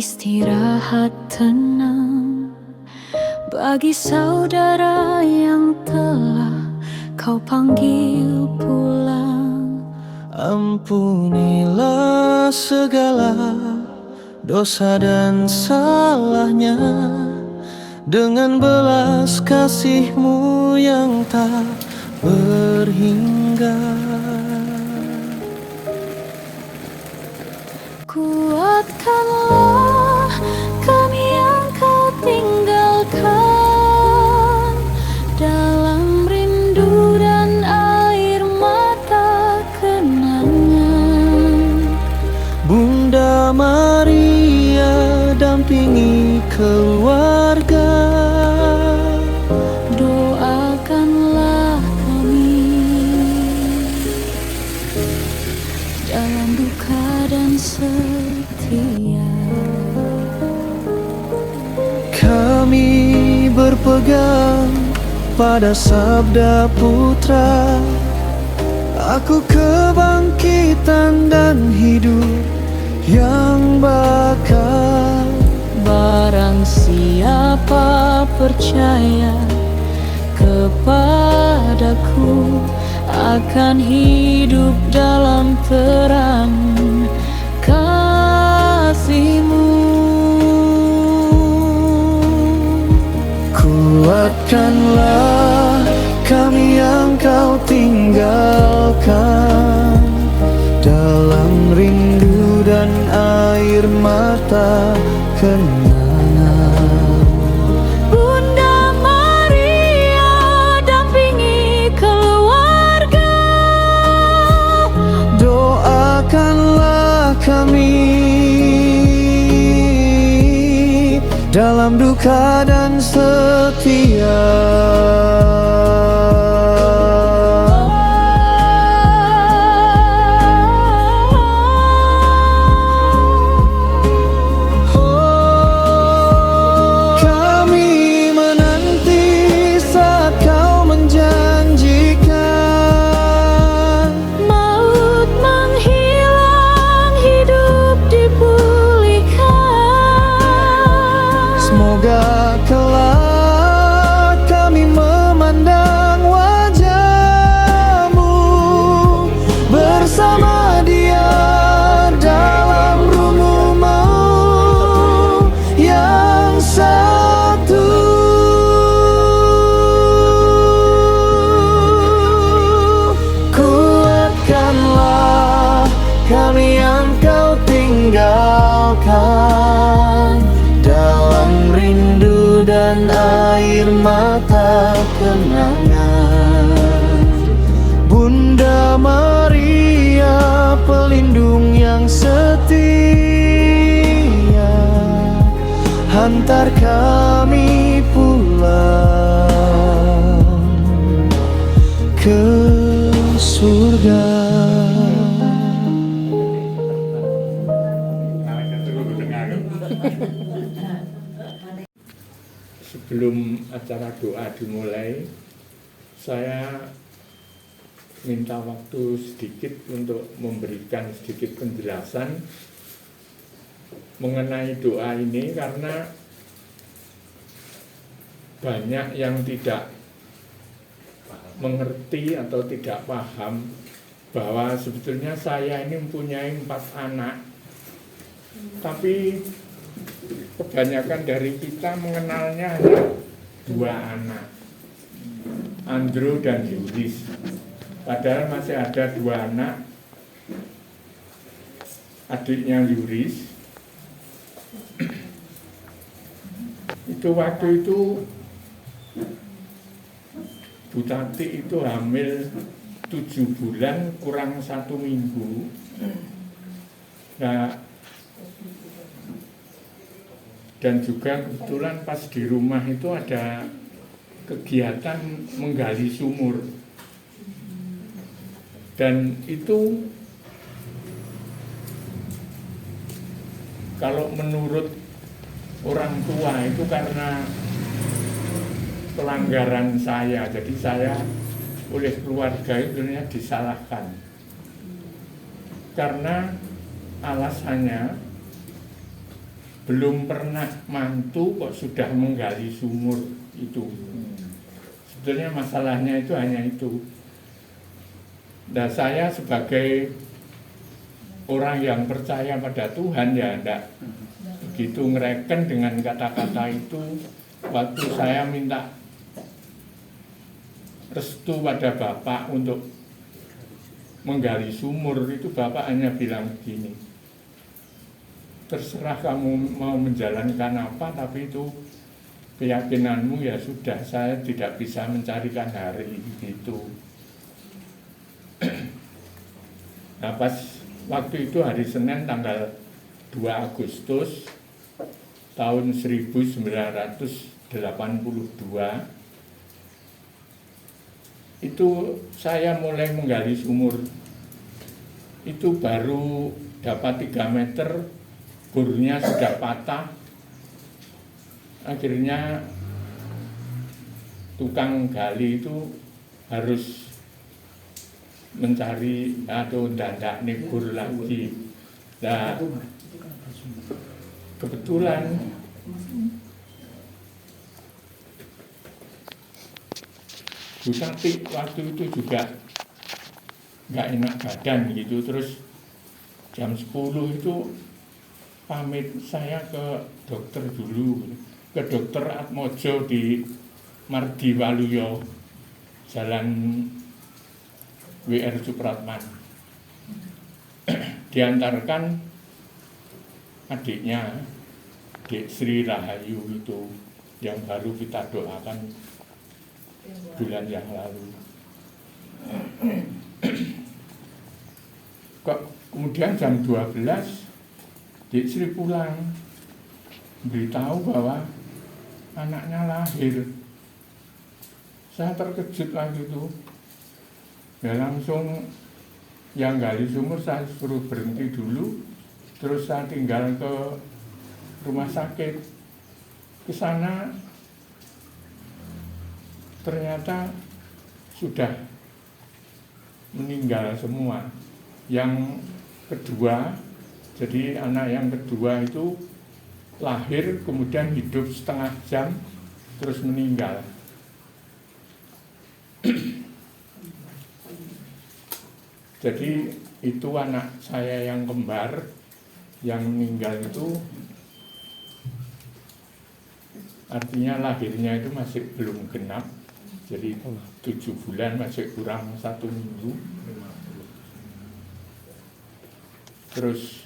istirahat tenang bagi saudara yang telah kau panggil pulang. Ampunilah segala dosa dan salahnya dengan belas kasih-Mu yang tak berhingga. Kuatkanlah kami yang kau tinggalkan dalam rindu dan air mata kenangan. Bunda Maria dampingi keluarga, Doakanlah kami dalam duka dan setia. kami berpegang pada sabda Putra, aku kebangkitan dan hidup yang bakal. Barang siapa percaya kepadaku akan hidup dalam terang kasih-Mu. Kuatkanlah kami yang kau tinggalkan dalam rindu dan air mata kenangan. Bunda Maria dampingi keluarga, Doakanlah kami dalam duka dan setia. Kami menanti saat kau menjanjikan maut menghilang, hidup dipulihkan. semoga kelak kami memandang wajah-Mu bersama Dia dalam rumah-Mu yang satu. Kuatkanlah kami yang kau tinggalkan dalam rindu dan air mata kenangan. Bunda Maria pelindung yang setia, hantar kami pulang ke surga. Sebelum acara doa dimulai, saya minta waktu sedikit untuk memberikan sedikit penjelasan mengenai doa ini, karena banyak yang tidak mengerti atau tidak paham bahwa sebetulnya saya ini mempunyai 4 anak, tapi kebanyakan dari kita mengenalnya hanya 2 anak, Andrew dan Yuris. Padahal masih ada 2 anak, adiknya Yuris. Itu waktu itu Bu Tati itu hamil 7 bulan kurang 1 minggu. Nah, dan juga kebetulan pas di rumah itu ada kegiatan menggali sumur. Dan itu kalau menurut orang tua itu karena pelanggaran saya, jadi saya oleh keluarga itu sebenarnya disalahkan karena alasannya belum pernah mantu kok sudah menggali sumur itu. Sebetulnya masalahnya itu hanya itu. Nah, saya sebagai orang yang percaya pada Tuhan ya enggak begitu ngereken dengan kata-kata itu. Waktu saya minta restu pada Bapak untuk menggali sumur itu, Bapak hanya bilang begini, terserah kamu mau menjalankan apa, tapi itu keyakinanmu ya sudah, saya tidak bisa mencarikan hari gitu. Nah, pas waktu itu hari Senin tanggal 2 Agustus tahun 1982 itu saya mulai menggali sumur. Itu baru dapat 3 meter, bornya sudah patah. Akhirnya tukang gali itu harus mencari atau dandak nebur lagi. Nah, kebetulan Bu Tati waktu itu juga nggak enak badan gitu, terus jam 10 itu pamit saya ke dokter dulu, ke dokter Atmojo di Mardi Waluyo, Jalan WR Supratman. Diantarkan adiknya, Dek Sri Rahayu itu, yang baru kita doakan bulan yang lalu. Kok kemudian jam 12 Dek Sri pulang, beritahu bahwa anaknya lahir. Saya terkejut waktu itu. Ya langsung yang gali sumur saya suruh berhenti dulu, terus saya tinggal ke rumah sakit. Ke sana ternyata sudah meninggal semua. Yang kedua, jadi anak yang kedua itu lahir kemudian hidup setengah jam terus meninggal. Jadi itu anak saya yang kembar yang meninggal itu, artinya lahirnya itu masih belum genap, jadi 7 bulan, masih kurang 1 minggu. Terus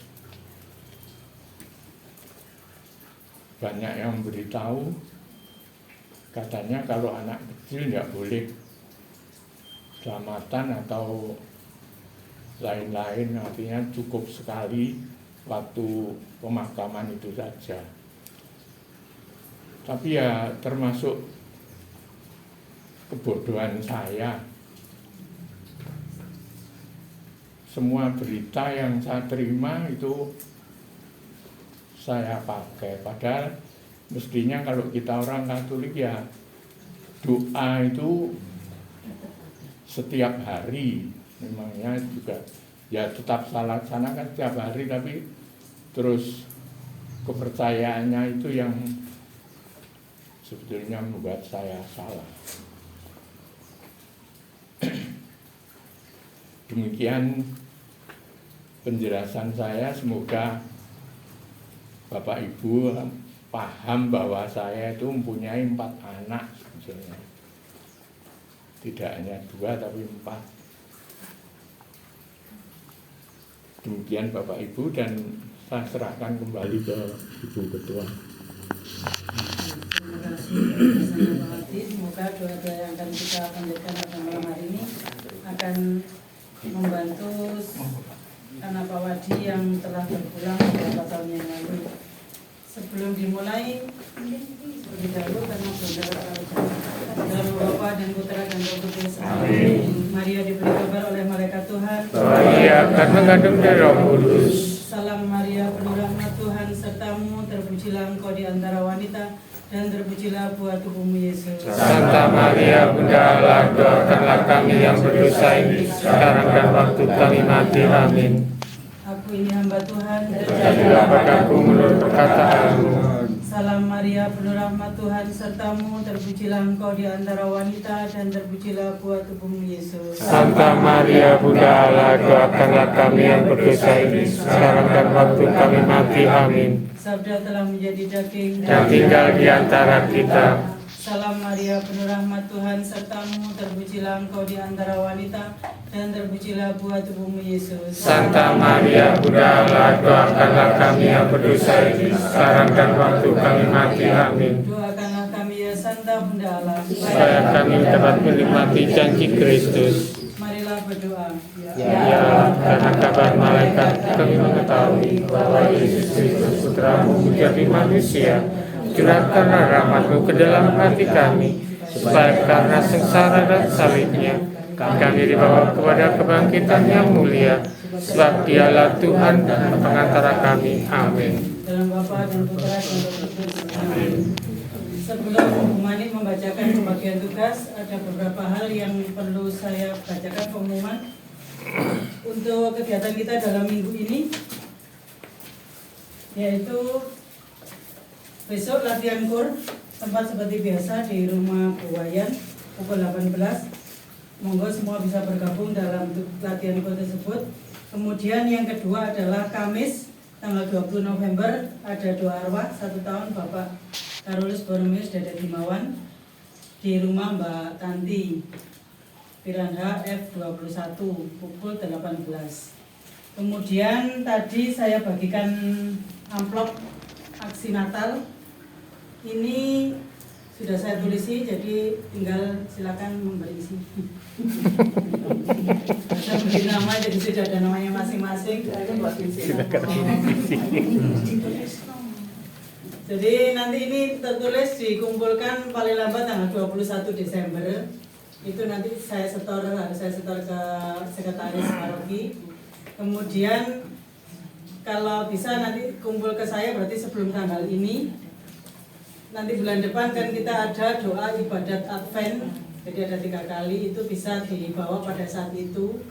banyak yang beritahu, katanya kalau anak kecil tidak boleh selamatan atau lain-lain, artinya cukup sekali waktu pemakaman itu saja. Tapi ya termasuk kebodohan saya. Semua berita yang saya terima itu saya pakai. Padahal mestinya kalau kita orang Katolik ya doa itu setiap hari. Memangnya juga ya tetap salat sana kan setiap hari, tapi terus kepercayaannya itu yang sebetulnya membuat saya salah. Demikian penjelasan saya, semoga Bapak Ibu paham bahwa saya itu mempunyai 4 anak sebetulnya. Tidak hanya 2 tapi 4. Demikian Bapak Ibu, dan saya serahkan kembali ke Ibu Ketua. Terima kasih Pak Hati. Semoga doa-doa yang akan kita panjatkan pada malam hari ini akan membantu anak Pak Wadi yang telah berpulang beberapa tahun yang lalu. Sebelum dimulai, lebih dahulu karena belum dapat dalam Bapa dan Putra dan Roh Kudus. Amin. Maria diberi kabar oleh malaikat Tuhan. Maria akan mengandung dari Roh Kudus. Salam Maria, penuh rahmat Tuhan sertamu, terpujilah engkau di antara wanita, dan terpujilah buah tubuhmu Yesus. Santa Maria, Bunda Allah, doakanlah kami yang berdosa ini sekarang dan waktu kami mati. Amin. Aku ini hamba Tuhan. Jadilah padaku menurut perkataanmu. Salam Maria, penuh rahmat Tuhan sertamu, terpujilah engkau di antara wanita dan terpujilah buah tubuhmu Yesus. Santa Maria, Bunda Allah, doakanlah kami yang berdosa ini, sekarang dan waktu kami mati. Amin. Sabda telah menjadi daging Dan tinggal di antara kita. Salam Maria, penuh rahmat Tuhan sertamu, terpujilah engkau di antara wanita dan terpujilah buah tubuhmu Yesus. Santa Maria, Bunda Allah, doakanlah kami yang berdosa ini, sekarang dan waktu kami mati. Amin. Doakanlah kami ya Santa Bunda Allah, Supaya kami dapat menikmati janji Kristus. marilah berdoa. Ya, karena kabar malaikat kami mengetahui bahwa Yesus Kristus Putramu menjadi manusia. Curahkanlah rahmat-Mu ke dalam hati kami, supaya karena sengsara dan salibnya, kami dibawa kepada kebangkitan yang mulia, sebab Dialah Tuhan dan pengantara kami. Amin. Dalam Bapa dan Putra dan Roh Kudus. Amin. Sebelum Bu Manik membacakan pembagian tugas, ada beberapa hal yang perlu saya bacakan pengumuman untuk kegiatan kita dalam minggu ini, yaitu besok latihan KUR, tempat seperti biasa di rumah Bu Wayan pukul 18. Monggo semua bisa bergabung dalam latihan KUR tersebut. Kemudian yang kedua adalah Kamis tanggal 20 November ada doa arwah 1 tahun Bapak Karolus Borromeus Dada Dimawan di rumah Mbak Tanti Piranha F21 pukul 18. Kemudian tadi saya bagikan amplop aksi Natal. Ini sudah saya tulisi, jadi tinggal silakan memberi isi. Saya beri nama, jadi sudah ada namanya masing-masing. Jadi nanti ini tertulis dikumpulkan paling lambat tanggal 21 Desember. Itu nanti harus saya setor ke sekretaris paroki. Kemudian kalau bisa nanti kumpul ke saya, berarti sebelum tanggal ini. Nanti bulan depan kan kita ada doa ibadat Advent, jadi ada 3 kali, itu bisa dibawa pada saat itu.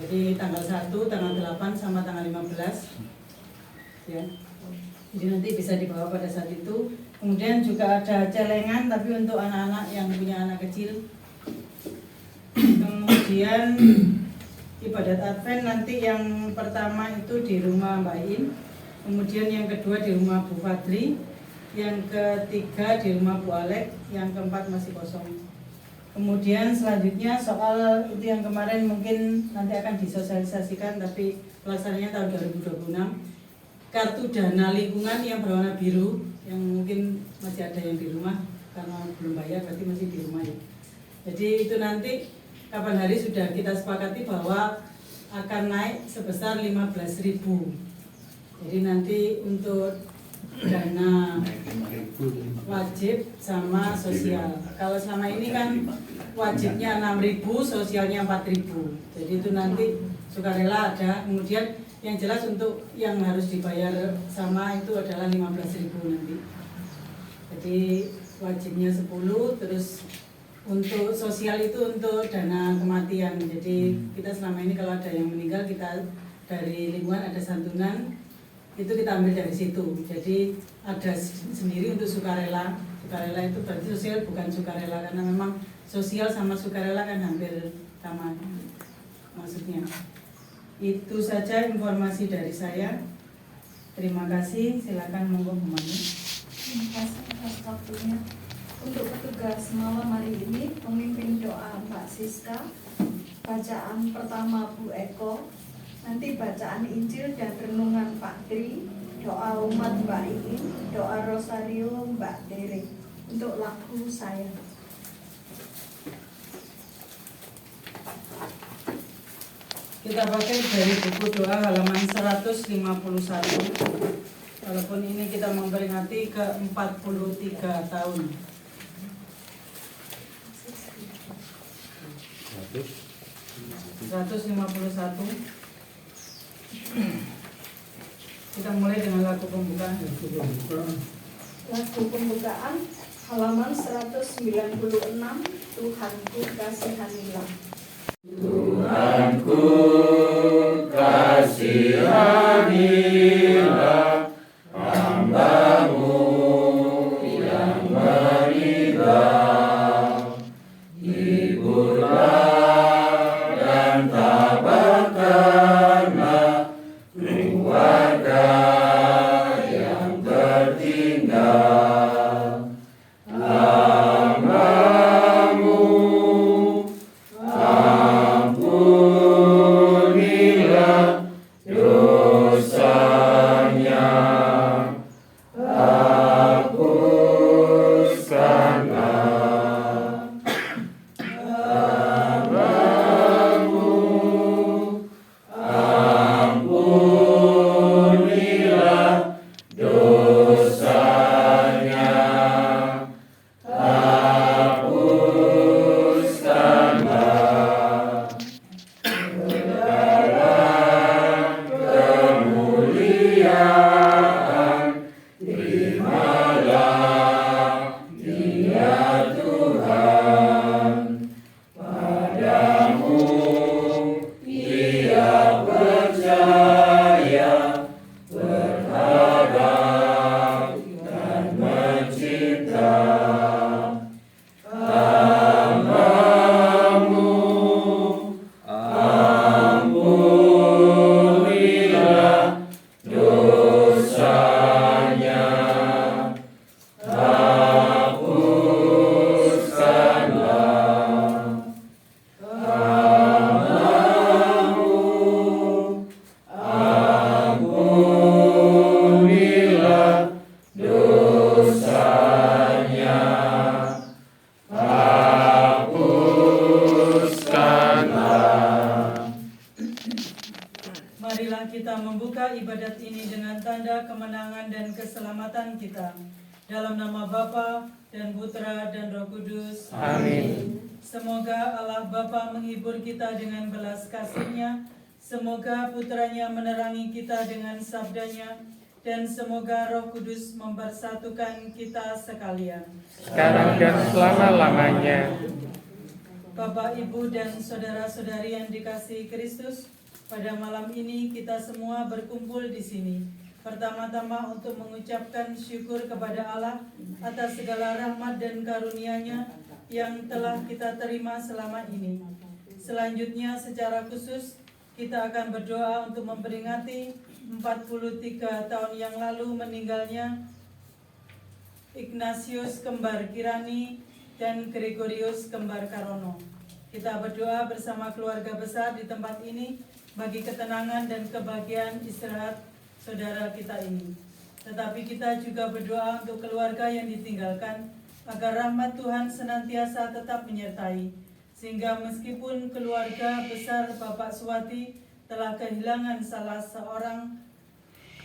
Jadi tanggal 1, tanggal 8, sama tanggal 15 ya. Jadi nanti bisa dibawa pada saat itu. Kemudian juga ada celengan, tapi untuk anak-anak yang punya anak kecil. Kemudian ibadat Advent nanti yang pertama itu di rumah Mbak In, kemudian yang kedua di rumah Bu Fadli, yang ketiga di rumah Bu Alek, yang keempat masih kosong. Kemudian selanjutnya soal itu yang kemarin mungkin nanti akan disosialisasikan, tapi pelaksananya tahun 2026. Kartu dana lingkungan yang berwarna biru, yang mungkin masih ada yang di rumah karena belum bayar, berarti masih di rumah ya. Jadi itu nanti kapan hari sudah kita sepakati bahwa akan naik sebesar 15.000. Jadi nanti untuk dana wajib sama sosial. Kalau selama ini kan wajibnya 6.000, sosialnya 4.000. Jadi itu nanti sukarela ada. Kemudian yang jelas untuk yang harus dibayar sama itu adalah 15.000 nanti. Jadi wajibnya 10, terus untuk sosial itu untuk dana kematian. Jadi kita selama ini kalau ada yang meninggal, kita dari lingkungan ada santunan, itu kita ambil dari situ. Jadi ada sendiri untuk sukarela. Sukarela itu berarti sosial, bukan sukarela, karena memang sosial sama sukarela kan hampir sama maksudnya. Itu saja informasi dari saya. Terima kasih. Silakan monggo Bu Mani. Terima kasih atas waktunya. Untuk petugas malam hari ini, pemimpin doa Mbak Siska, bacaan pertama Bu Eko, nanti bacaan Injil dan renungan Pak Tri, doa umat Mbak Iin, doa Rosario Mbak Tere. Untuk lagu saya. Kita pakai dari buku doa halaman 151. Walaupun ini kita memperingati ke 43 tahun. 151. Kita mulai dengan lagu pembukaan. Lagu pembukaan halaman 196, Tuhanku kasihanilah. Tuhanku kasihanilah. Marilah kita membuka ibadat ini dengan tanda kemenangan dan keselamatan kita. Dalam nama Bapa dan Putra dan Roh Kudus. Amin. Semoga Allah Bapa menghibur kita dengan belas kasih-Nya. Semoga Putranya menerangi kita dengan sabdanya. Dan semoga Roh Kudus mempersatukan kita sekalian. Sekarang dan selama-lamanya. Bapak, Ibu, dan saudara-saudari yang dikasihi Kristus, pada malam ini kita semua berkumpul di sini. Pertama-tama untuk mengucapkan syukur kepada Allah atas segala rahmat dan karunia-Nya yang telah kita terima selama ini. Selanjutnya secara khusus kita akan berdoa untuk memperingati 43 tahun yang lalu meninggalnya Ignatius Kembar Kirani dan Gregorius Kembar Karono. Kita berdoa bersama keluarga besar di tempat ini bagi ketenangan dan kebahagiaan istirahat saudara kita ini. Tetapi kita juga berdoa untuk keluarga yang ditinggalkan, agar rahmat Tuhan senantiasa tetap menyertai, sehingga meskipun keluarga besar Bapak Suwati telah kehilangan salah seorang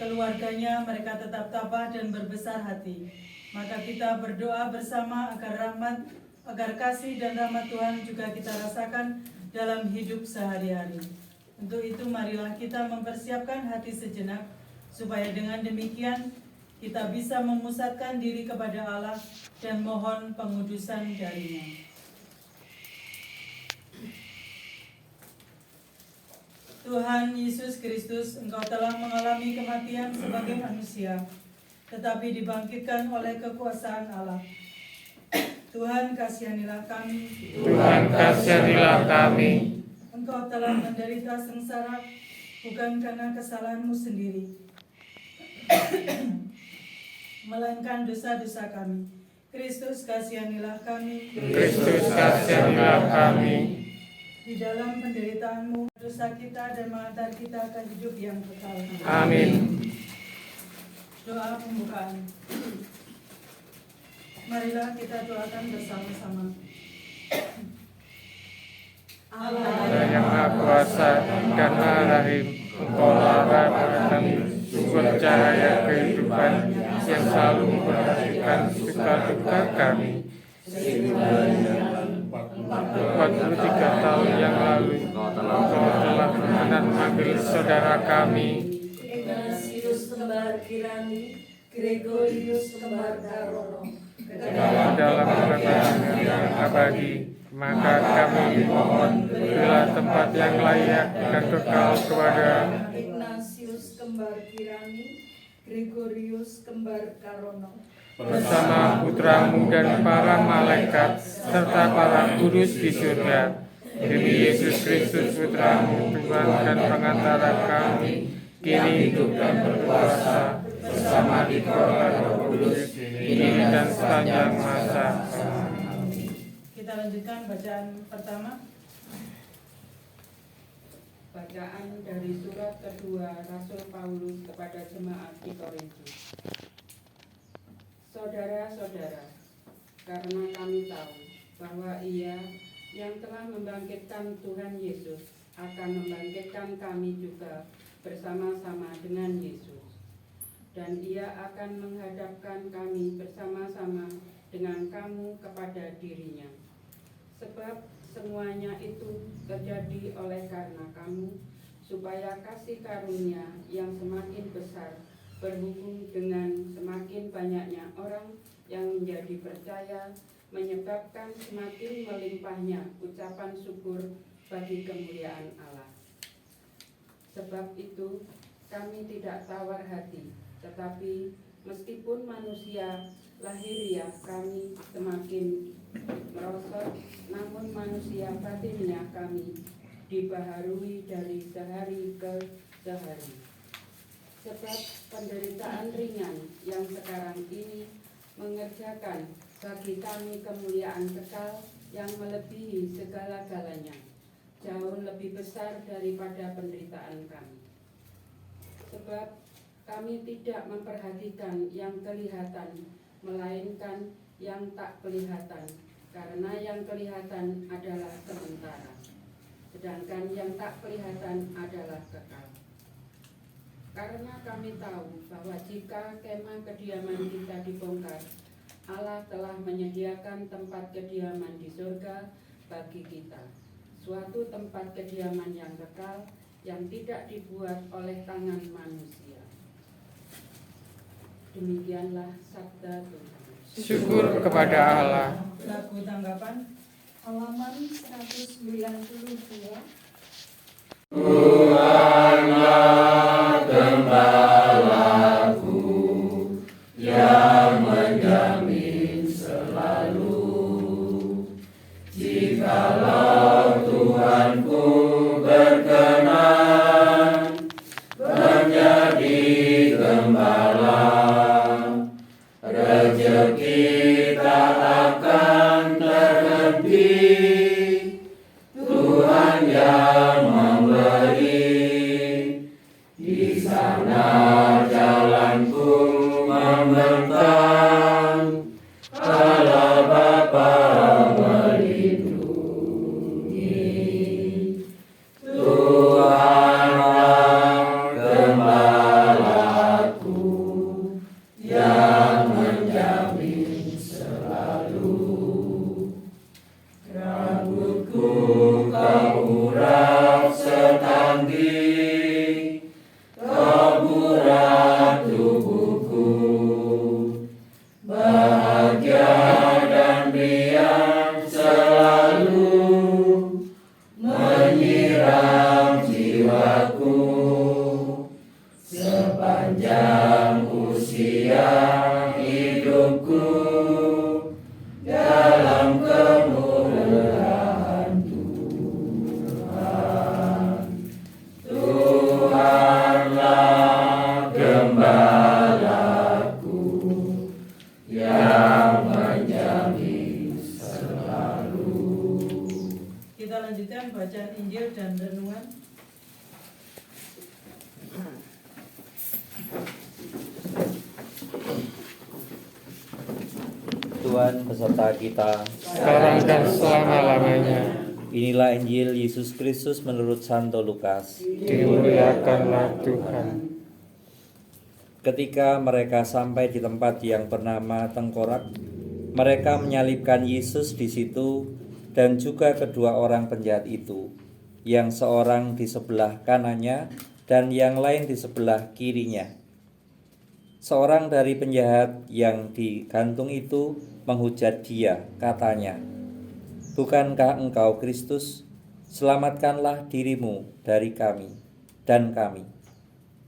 keluarganya, mereka tetap tabah dan berbesar hati. Maka kita berdoa bersama agar kasih dan rahmat Tuhan juga kita rasakan dalam hidup sehari-hari. Untuk itu marilah kita mempersiapkan hati sejenak, supaya dengan demikian kita bisa memusatkan diri kepada Allah dan mohon pengudusan darinya. Tuhan Yesus Kristus, Engkau telah mengalami kematian sebagai manusia, tetapi dibangkitkan oleh kekuasaan Allah. Tuhan, kasihanilah kami. Tuhan, kasihanilah kami. Engkau telah menderita sengsara bukan karena kesalahan-Mu sendiri, melainkan dosa-dosa kami. Kristus, kasihanilah kami. Kristus, kasihanilah kami. Di dalam penderitaan-Mu, dosa kita dan mengantar kita ke hidup yang kekal. Amin. Doa pembukaan. Marilah kita doakan bersama-sama. Allah yang Maha Kuasa dan Maha Rahim, Engkaulah Bapa kami, sumber cahaya kehidupan yang selalu memperhatikan suka duka kami. 43 tahun yang lalu, Engkau telah berkenan mengambil saudara kami, Ignatius Kembar Kirani, Gregorius Kembar Karono, dalam kerajaan yang abadi. Maka kami mohon, berilah tempat yang layak dan kekal kepada Ignatius Kembar Kirani, Gregorius Kembar Karono, bersama putramu dan para malaikat serta para kudus di surga. Demi Yesus Kristus putramu, Tuhan dan pengantara kami, kini hidup dan berkuasa bersama di Roh Kudus, kini dan sepanjang masa. Kita lanjutkan bacaan pertama. Bacaan dari surat kedua Rasul Paulus kepada jemaat di Korintus. Saudara-saudara, karena kami tahu bahwa Ia yang telah membangkitkan Tuhan Yesus akan membangkitkan kami juga bersama-sama dengan Yesus. Dan Ia akan menghadapkan kami bersama-sama dengan kamu kepada dirinya. Sebab semuanya itu terjadi oleh karena kamu, supaya kasih karunia yang semakin besar berhubung dengan semakin banyaknya orang yang menjadi percaya, menyebabkan semakin melimpahnya ucapan syukur bagi kemuliaan Allah. Sebab itu kami tidak tawar hati, tetapi meskipun manusia lahiriah kami semakin merosot, namun manusia batinnya kami dibaharui dari sehari ke sehari. Sebab penderitaan ringan yang sekarang ini mengerjakan bagi kami kemuliaan kekal yang melebihi segala-galanya, jauh lebih besar daripada penderitaan kami. Sebab kami tidak memperhatikan yang kelihatan, melainkan yang tak kelihatan, karena yang kelihatan adalah sementara, sedangkan yang tak kelihatan adalah kekal. Karena kami tahu bahwa jika kemah kediaman kita dibongkar, Allah telah menyediakan tempat kediaman di surga bagi kita, suatu tempat kediaman yang kekal yang tidak dibuat oleh tangan manusia. Demikianlah sabda Tuhan. Syukur kepada Allah. Lagu tanggapan Halaman 192. Kita lanjutkan bacaan Injil dan renungan. Tuhan beserta kita. Sekarang dan selama-lamanya. Inilah Injil Yesus Kristus menurut Santo Lukas. Dimuliakanlah Tuhan. Ketika mereka sampai di tempat yang bernama Tengkorak, mereka menyalibkan Yesus di situ dan juga kedua orang penjahat itu, yang seorang di sebelah kanannya dan yang lain di sebelah kirinya. Seorang dari penjahat yang digantung itu menghujat dia, katanya, "Bukankah engkau Kristus? Selamatkanlah dirimu dari kami dan kami."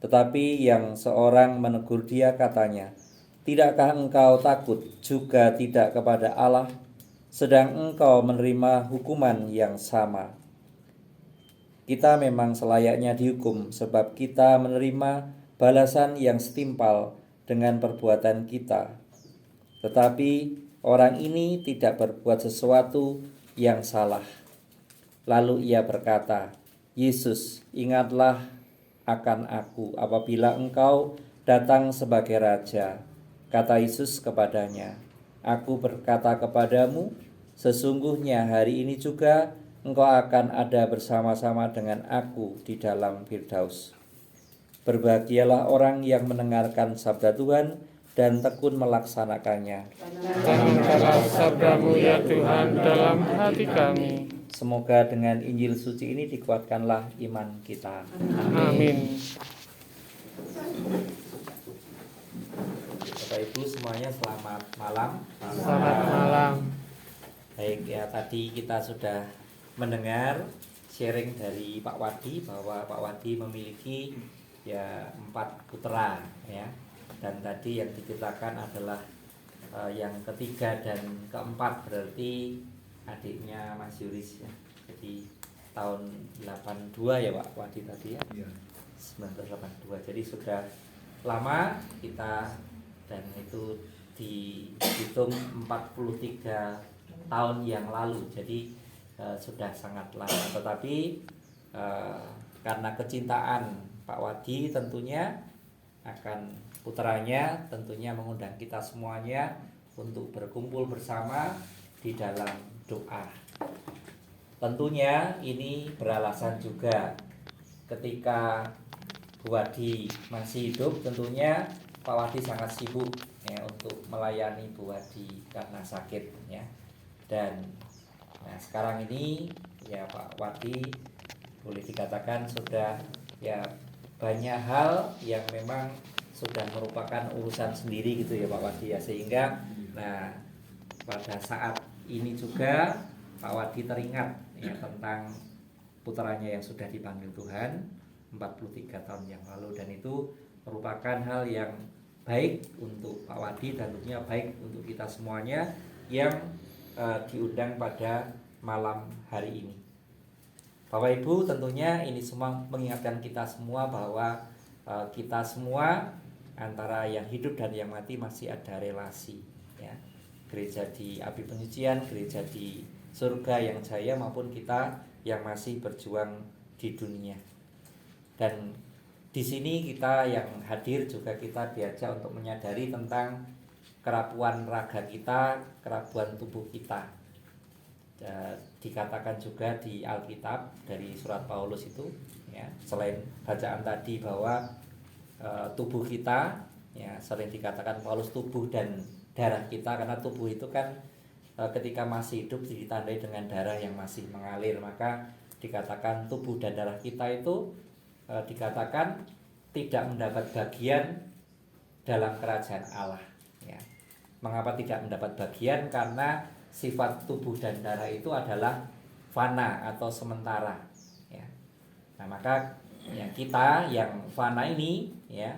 Tetapi yang seorang menegur dia, katanya, "Tidakkah engkau takut juga tidak kepada Allah, sedang engkau menerima hukuman yang sama?" Kita memang selayaknya dihukum, sebab kita menerima balasan yang setimpal dengan perbuatan kita. Tetapi orang ini tidak berbuat sesuatu yang salah. Lalu ia berkata, "Yesus, ingatlah akan aku apabila engkau datang sebagai raja." Kata Yesus kepadanya, "Aku berkata kepadamu, sesungguhnya hari ini juga engkau akan ada bersama-sama dengan aku di dalam Firdaus." Berbahagialah orang yang mendengarkan sabda Tuhan dan tekun melaksanakannya. Tanamkanlah sabdamu ya Tuhan dalam hati kami. Semoga dengan Injil suci ini dikuatkanlah iman kita. Amin. Bapak Ibu semuanya selamat malam. Selamat malam. Baik ya, tadi kita sudah mendengar sharing dari Pak Wadi bahwa Pak Wadi memiliki ya 4 putra ya. Dan tadi yang diceritakan adalah yang ketiga dan keempat, berarti adiknya Mas Yuris ya. Jadi tahun 82 ya Pak Wadi tadi ya. 1982. Jadi sudah lama kita, dan itu dihitung 43 tahun yang lalu. Jadi sudah sangat lama. Tetapi karena kecintaan Pak Wadi tentunya akan putranya, tentunya mengundang kita semuanya untuk berkumpul bersama di dalam doa. Tentunya ini beralasan juga ketika Bu Wadi masih hidup, tentunya Pak Wadi sangat sibuk ya untuk melayani Bu Wadi karena sakit ya. Dan nah sekarang ini ya Pak Wadi boleh dikatakan sudah ya banyak hal yang memang sudah merupakan urusan sendiri gitu ya Pak Wadi ya, sehingga nah pada saat ini juga Pak Wadi teringat ya tentang putranya yang sudah dipanggil Tuhan 43 tahun yang lalu, dan itu merupakan hal yang baik untuk Pak Wadi dan tentunya baik untuk kita semuanya yang diundang pada malam hari ini. Bapak Ibu, tentunya ini semua mengingatkan kita semua bahwa kita semua antara yang hidup dan yang mati masih ada relasi ya. Gereja di api penyucian, gereja di surga yang jaya, maupun kita yang masih berjuang di dunia. Dan di sini kita yang hadir juga kita diajak untuk menyadari tentang kerapuan raga kita, kerapuan tubuh kita. Dikatakan juga di Alkitab dari surat Paulus itu ya, selain bacaan tadi bahwa tubuh kita ya, sering dikatakan Paulus tubuh dan darah kita, karena tubuh itu kan ketika masih hidup ditandai dengan darah yang masih mengalir, maka dikatakan tubuh dan darah kita itu dikatakan tidak mendapat bagian dalam kerajaan Allah ya. Mengapa tidak mendapat bagian? Karena sifat tubuh dan darah itu adalah fana atau sementara ya. Nah maka ya kita yang fana ini ya,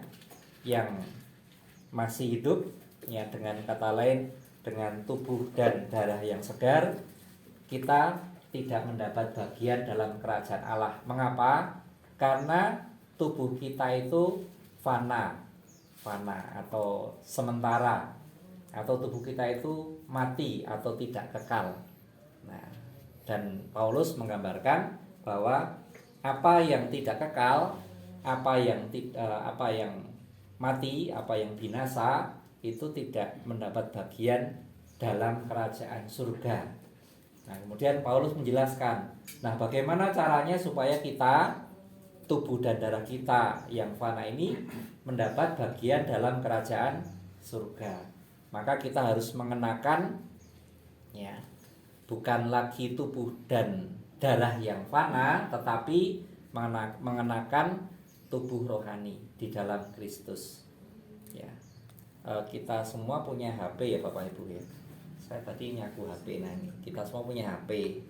yang masih hidup ya, dengan kata lain dengan tubuh dan darah yang segar, kita tidak mendapat bagian dalam kerajaan Allah. Mengapa? Karena tubuh kita itu fana atau sementara, atau tubuh kita itu mati atau tidak kekal. Nah, dan Paulus menggambarkan bahwa apa yang tidak kekal, apa yang mati, apa yang binasa itu tidak mendapat bagian dalam kerajaan surga. Nah, kemudian Paulus menjelaskan, nah bagaimana caranya supaya kita, tubuh dan darah kita yang fana ini mendapat bagian dalam kerajaan surga. Maka kita harus mengenakan ya, bukan lagi tubuh dan darah yang fana, tetapi mengenakan tubuh rohani di dalam Kristus ya. Kita semua punya HP ya Bapak Ibu ya. Saya tadi nyaku HP, nah ini kita semua punya HP.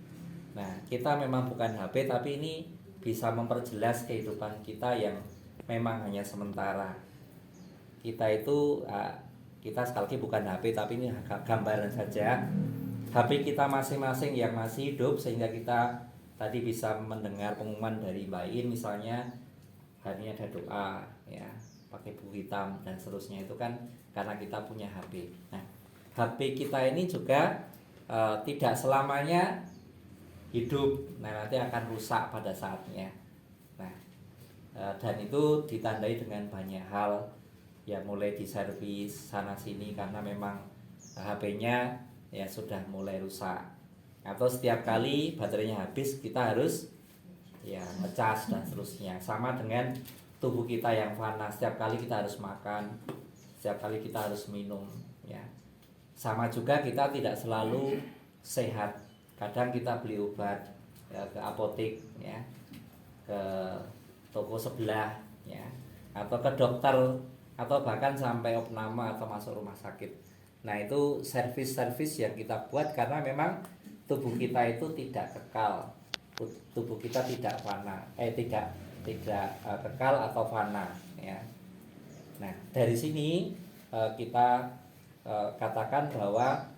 Nah kita memang bukan HP, tapi ini bisa memperjelas kehidupan kita yang memang hanya sementara. Kita itu kita sekali lagi bukan HP, tapi ini gambaran saja. HP kita masing-masing yang masih hidup, sehingga kita tadi bisa mendengar pengumuman dari Mbak In misalnya, hari ini ada doa ya, pakai buku hitam dan seterusnya, itu kan karena kita punya HP. Nah, HP kita ini juga tidak selamanya hidup. Nah, nanti akan rusak pada saatnya. Nah, dan itu ditandai dengan banyak hal ya, mulai diservis sana sini karena memang HP-nya ya sudah mulai rusak, atau setiap kali baterainya habis kita harus ya ngecas dan seterusnya. Sama dengan tubuh kita yang fana, setiap kali kita harus makan, setiap kali kita harus minum ya. Sama juga kita tidak selalu sehat. Kadang kita beli obat ya, ke apotek ya, ke toko sebelah ya, atau ke dokter, atau bahkan sampai opname atau masuk rumah sakit. Nah itu servis-servis yang kita buat karena memang tubuh kita itu tidak kekal, tubuh kita tidak fana, tidak kekal atau fana ya. Nah dari sini kita katakan bahwa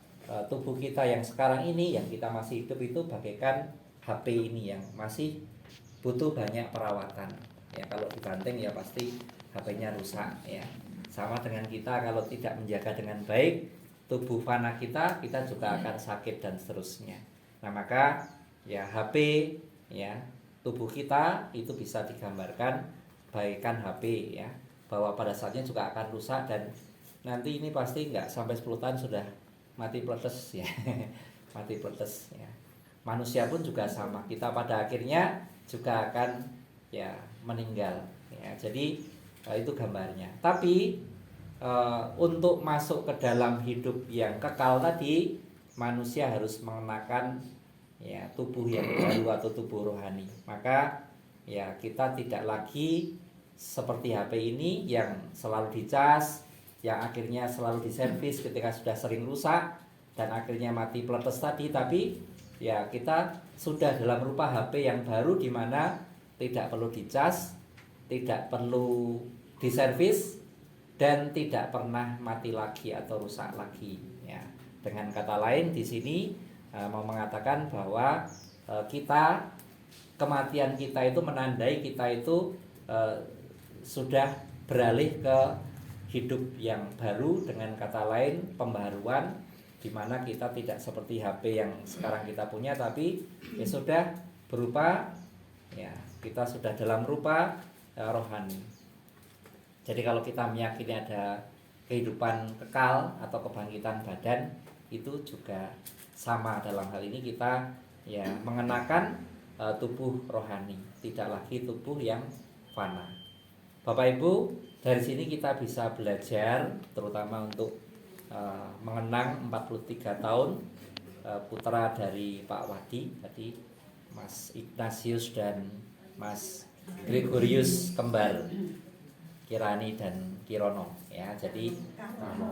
tubuh kita yang sekarang ini, yang kita masih hidup itu bagaikan HP ini yang masih butuh banyak perawatan ya. Kalau dibanting ya pasti HP-nya rusak ya. Sama dengan kita kalau tidak menjaga dengan baik tubuh fana kita juga akan sakit dan seterusnya. Nah maka ya HP ya, tubuh kita itu bisa digambarkan bagaikan HP ya, bahwa pada saatnya juga akan rusak, dan nanti ini pasti nggak sampai 10 tahun sudah mati peletes ya. Mati peletes ya. Manusia pun juga sama, kita pada akhirnya juga akan ya meninggal. Ya, jadi itu gambarnya. Tapi untuk masuk ke dalam hidup yang kekal tadi, manusia harus mengenakan ya tubuh yang baru atau tubuh rohani. Maka ya kita tidak lagi seperti HP ini yang selalu dicas, yang akhirnya selalu diservis ketika sudah sering rusak dan akhirnya mati peletes tadi. Tapi ya kita sudah dalam rupa HP yang baru, di mana tidak perlu dicas, tidak perlu diservis, dan tidak pernah mati lagi atau rusak lagi. Ya, dengan kata lain di sini mau mengatakan bahwa kita, kematian kita itu menandai kita itu sudah beralih ke hidup yang baru, dengan kata lain pembaharuan, di mana kita tidak seperti HP yang sekarang kita punya, tapi ya sudah berupa ya kita sudah dalam rupa rohani. Jadi kalau kita meyakini ada kehidupan kekal atau kebangkitan badan, itu juga sama dalam hal ini kita ya mengenakan tubuh rohani, tidak lagi tubuh yang fana. Bapak Ibu, dari sini kita bisa belajar terutama untuk mengenang 43 tahun putra dari Pak Wadi tadi, Mas Ignatius dan Mas Gregorius kembar, Kirani dan Kirono ya. Jadi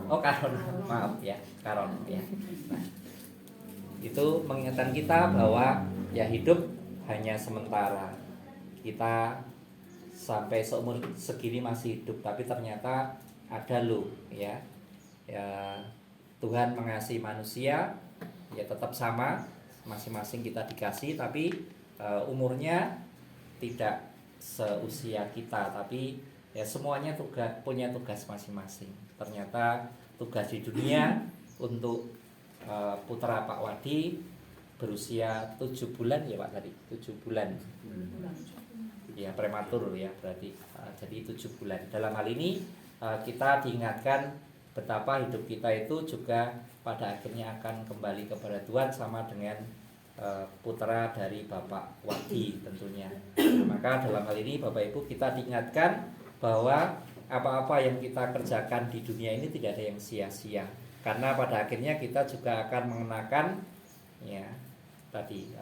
Karon, maaf ya, Karon ya. Nah, itu mengingatkan kita bahwa ya hidup hanya sementara. Kita sampai seumur segini masih hidup, tapi ternyata ada loh ya. Ya Tuhan mengasihi manusia ya tetap sama, masing-masing kita dikasih, tapi umurnya tidak seusia kita, tapi ya semuanya punya tugas masing-masing. Ternyata tugas di dunia untuk putra Pak Wadi berusia 7 bulan ya Pak tadi, 7 bulan. Ya prematur ya berarti. Jadi 7 bulan. Dalam hal ini kita diingatkan betapa hidup kita itu juga pada akhirnya akan kembali kepada Tuhan, sama dengan putra dari Bapak Wadi tentunya. Maka dalam hal ini Bapak Ibu kita diingatkan bahwa apa-apa yang kita kerjakan di dunia ini tidak ada yang sia-sia, karena pada akhirnya kita juga akan mengenakan ya tadi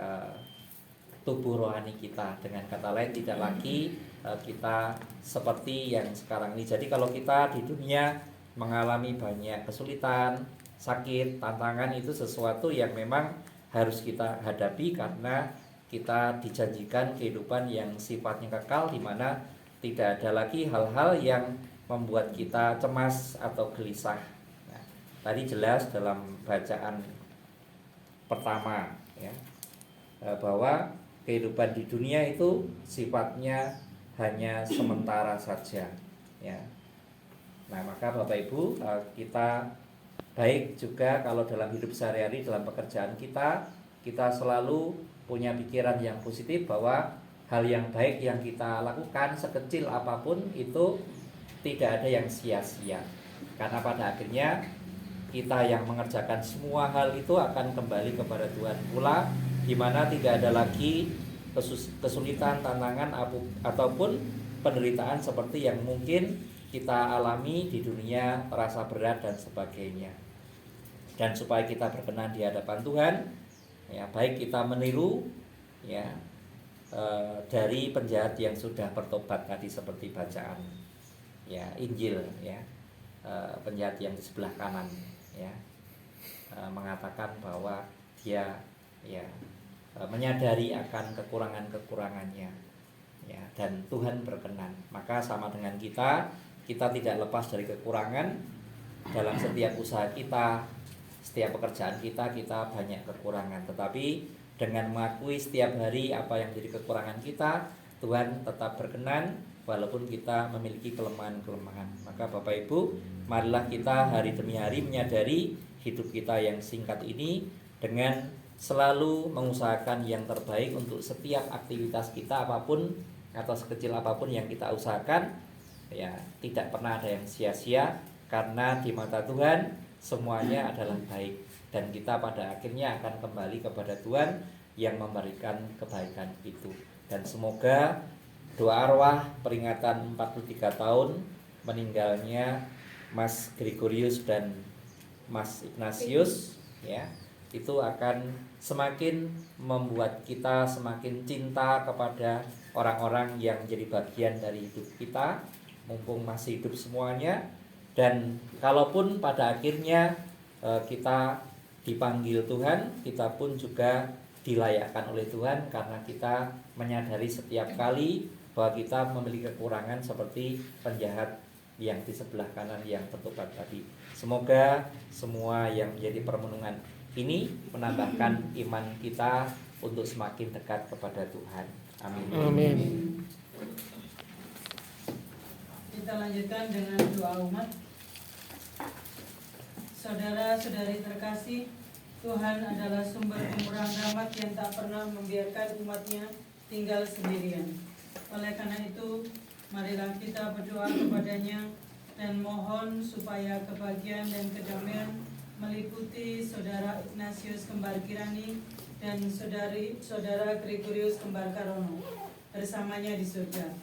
tubuh rohani kita. Dengan kata lain tidak lagi kita seperti yang sekarang ini. Jadi kalau kita di dunia mengalami banyak kesulitan, sakit, tantangan, itu sesuatu yang memang harus kita hadapi, karena kita dijanjikan kehidupan yang sifatnya kekal, di mana tidak ada lagi hal-hal yang membuat kita cemas atau gelisah. Nah, tadi jelas dalam bacaan pertama ya, bahwa kehidupan di dunia itu sifatnya hanya sementara saja ya. Nah, maka Bapak Ibu, kita baik juga kalau dalam hidup sehari-hari, dalam pekerjaan kita selalu punya pikiran yang positif, bahwa hal yang baik yang kita lakukan sekecil apapun itu tidak ada yang sia-sia, karena pada akhirnya kita yang mengerjakan semua hal itu akan kembali kepada Tuhan pula, di mana tidak ada lagi kesulitan, tantangan ataupun penderitaan seperti yang mungkin kita alami di dunia, terasa berat dan sebagainya. Dan supaya kita berkenan di hadapan Tuhan ya, baik kita meniru ya dari penjahat yang sudah bertobat tadi, seperti bacaan ya Injil ya, penjahat yang di sebelah kanan ya, mengatakan bahwa dia ya menyadari akan kekurangannya ya, dan Tuhan berkenan. Maka sama dengan kita tidak lepas dari kekurangan. Dalam setiap usaha kita, setiap pekerjaan kita banyak kekurangan, tetapi dengan mengakui setiap hari apa yang menjadi kekurangan kita, Tuhan tetap berkenan walaupun kita memiliki kelemahan-kelemahan. Maka Bapak Ibu, marilah kita hari demi hari menyadari hidup kita yang singkat ini dengan selalu mengusahakan yang terbaik untuk setiap aktivitas kita, apapun atau sekecil apapun yang kita usahakan ya, tidak pernah ada yang sia-sia, karena di mata Tuhan semuanya adalah baik, dan kita pada akhirnya akan kembali kepada Tuhan yang memberikan kebaikan itu. Dan semoga doa arwah peringatan 43 tahun meninggalnya Mas Gregorius dan Mas Ignatius, ya, itu akan semakin membuat kita semakin cinta kepada orang-orang yang menjadi bagian dari hidup kita, mumpung masih hidup semuanya. Dan kalaupun pada akhirnya kita dipanggil Tuhan, kita pun juga dilayakkan oleh Tuhan, karena kita menyadari setiap kali bahwa kita memiliki kekurangan seperti penjahat yang di sebelah kanan yang bertobat tadi. Semoga semua yang menjadi permenungan ini menambahkan iman kita untuk semakin dekat kepada Tuhan. Amin. Amin. Kita lanjutkan dengan doa umat. Saudara-saudari terkasih, Tuhan adalah sumber pemurah rahmat yang tak pernah membiarkan umatnya tinggal sendirian. Oleh karena itu, marilah kita berdoa kepadanya dan mohon supaya kebahagiaan dan kedamaian meliputi Saudara Ignatius Kembar Kirani dan Saudara Gregorius Kembar Karono bersamanya di surga.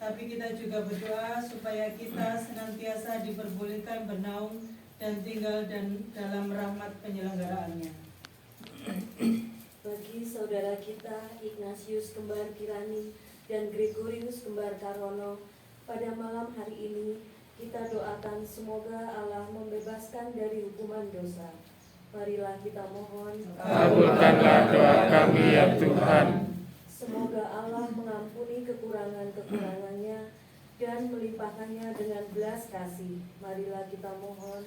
Tapi kita juga berdoa supaya kita senantiasa diperbolehkan bernaung dan tinggal dalam rahmat penyelenggaraannya. Bagi saudara kita Ignatius Kembar Kirani dan Gregorius Kembar Karono, pada malam hari ini kita doakan semoga Allah membebaskan dari hukuman dosa. Marilah kita mohon, Kabulkanlah doa kami ya Tuhan. semoga Allah mengampuni kekurangan-kekurangannya dan melimpahkannya dengan belas kasih. Marilah kita mohon.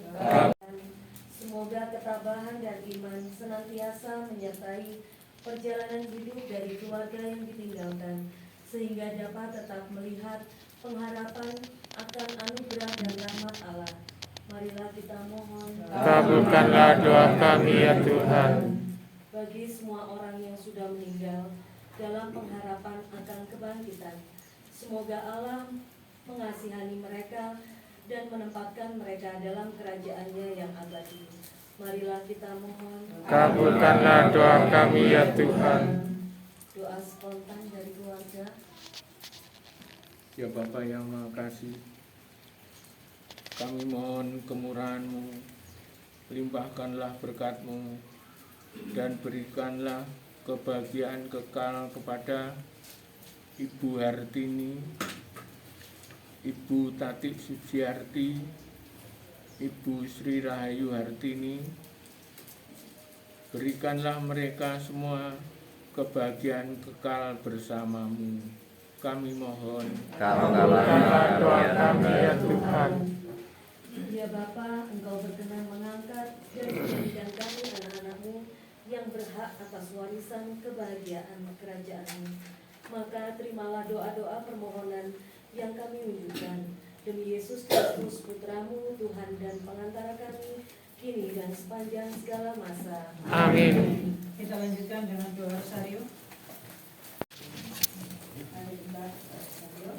Semoga ketabahan dan iman senantiasa menyertai perjalanan hidup dari keluarga yang ditinggalkan, sehingga dapat tetap melihat pengharapan akan anugerah dan rahmat Allah. Marilah kita mohon. Kabulkanlah doa kami ya Tuhan. Bagi semua orang yang sudah meninggal dalam pengharapan akan kebangkitan, semoga Allah mengasihani mereka dan menempatkan mereka dalam kerajaan-Nya yang abadi. Marilah kita mohon. Kabulkanlah doa kami ya Tuhan. Doa spontan dari keluarga. Ya Bapa yang Maha Kasih, kami mohon kemurahan-Mu, limpahkanlah berkat-Mu, dan berikanlah kebahagiaan kekal kepada Ibu Hartini, Ibu Tatik Sujiarti, Ibu Sri Rahayu Hartini. Berikanlah mereka semua kebahagiaan kekal bersama-Mu. Kami mohon. Kabulkanlah doa kami ya Tuhan. Ya Bapa, Engkau berkenan mengangkat dan menjadikan kami anak-anak-Mu yang berhak atas warisan kebahagiaan kerajaan-Mu. Maka terimalah doa-doa permohonan yang kami wujudkan demi Yesus Kristus Putra-Mu, Tuhan dan pengantara kami, kini dan sepanjang segala masa. Amin. Kita lanjutkan dengan doa rosario. Mari kita rosario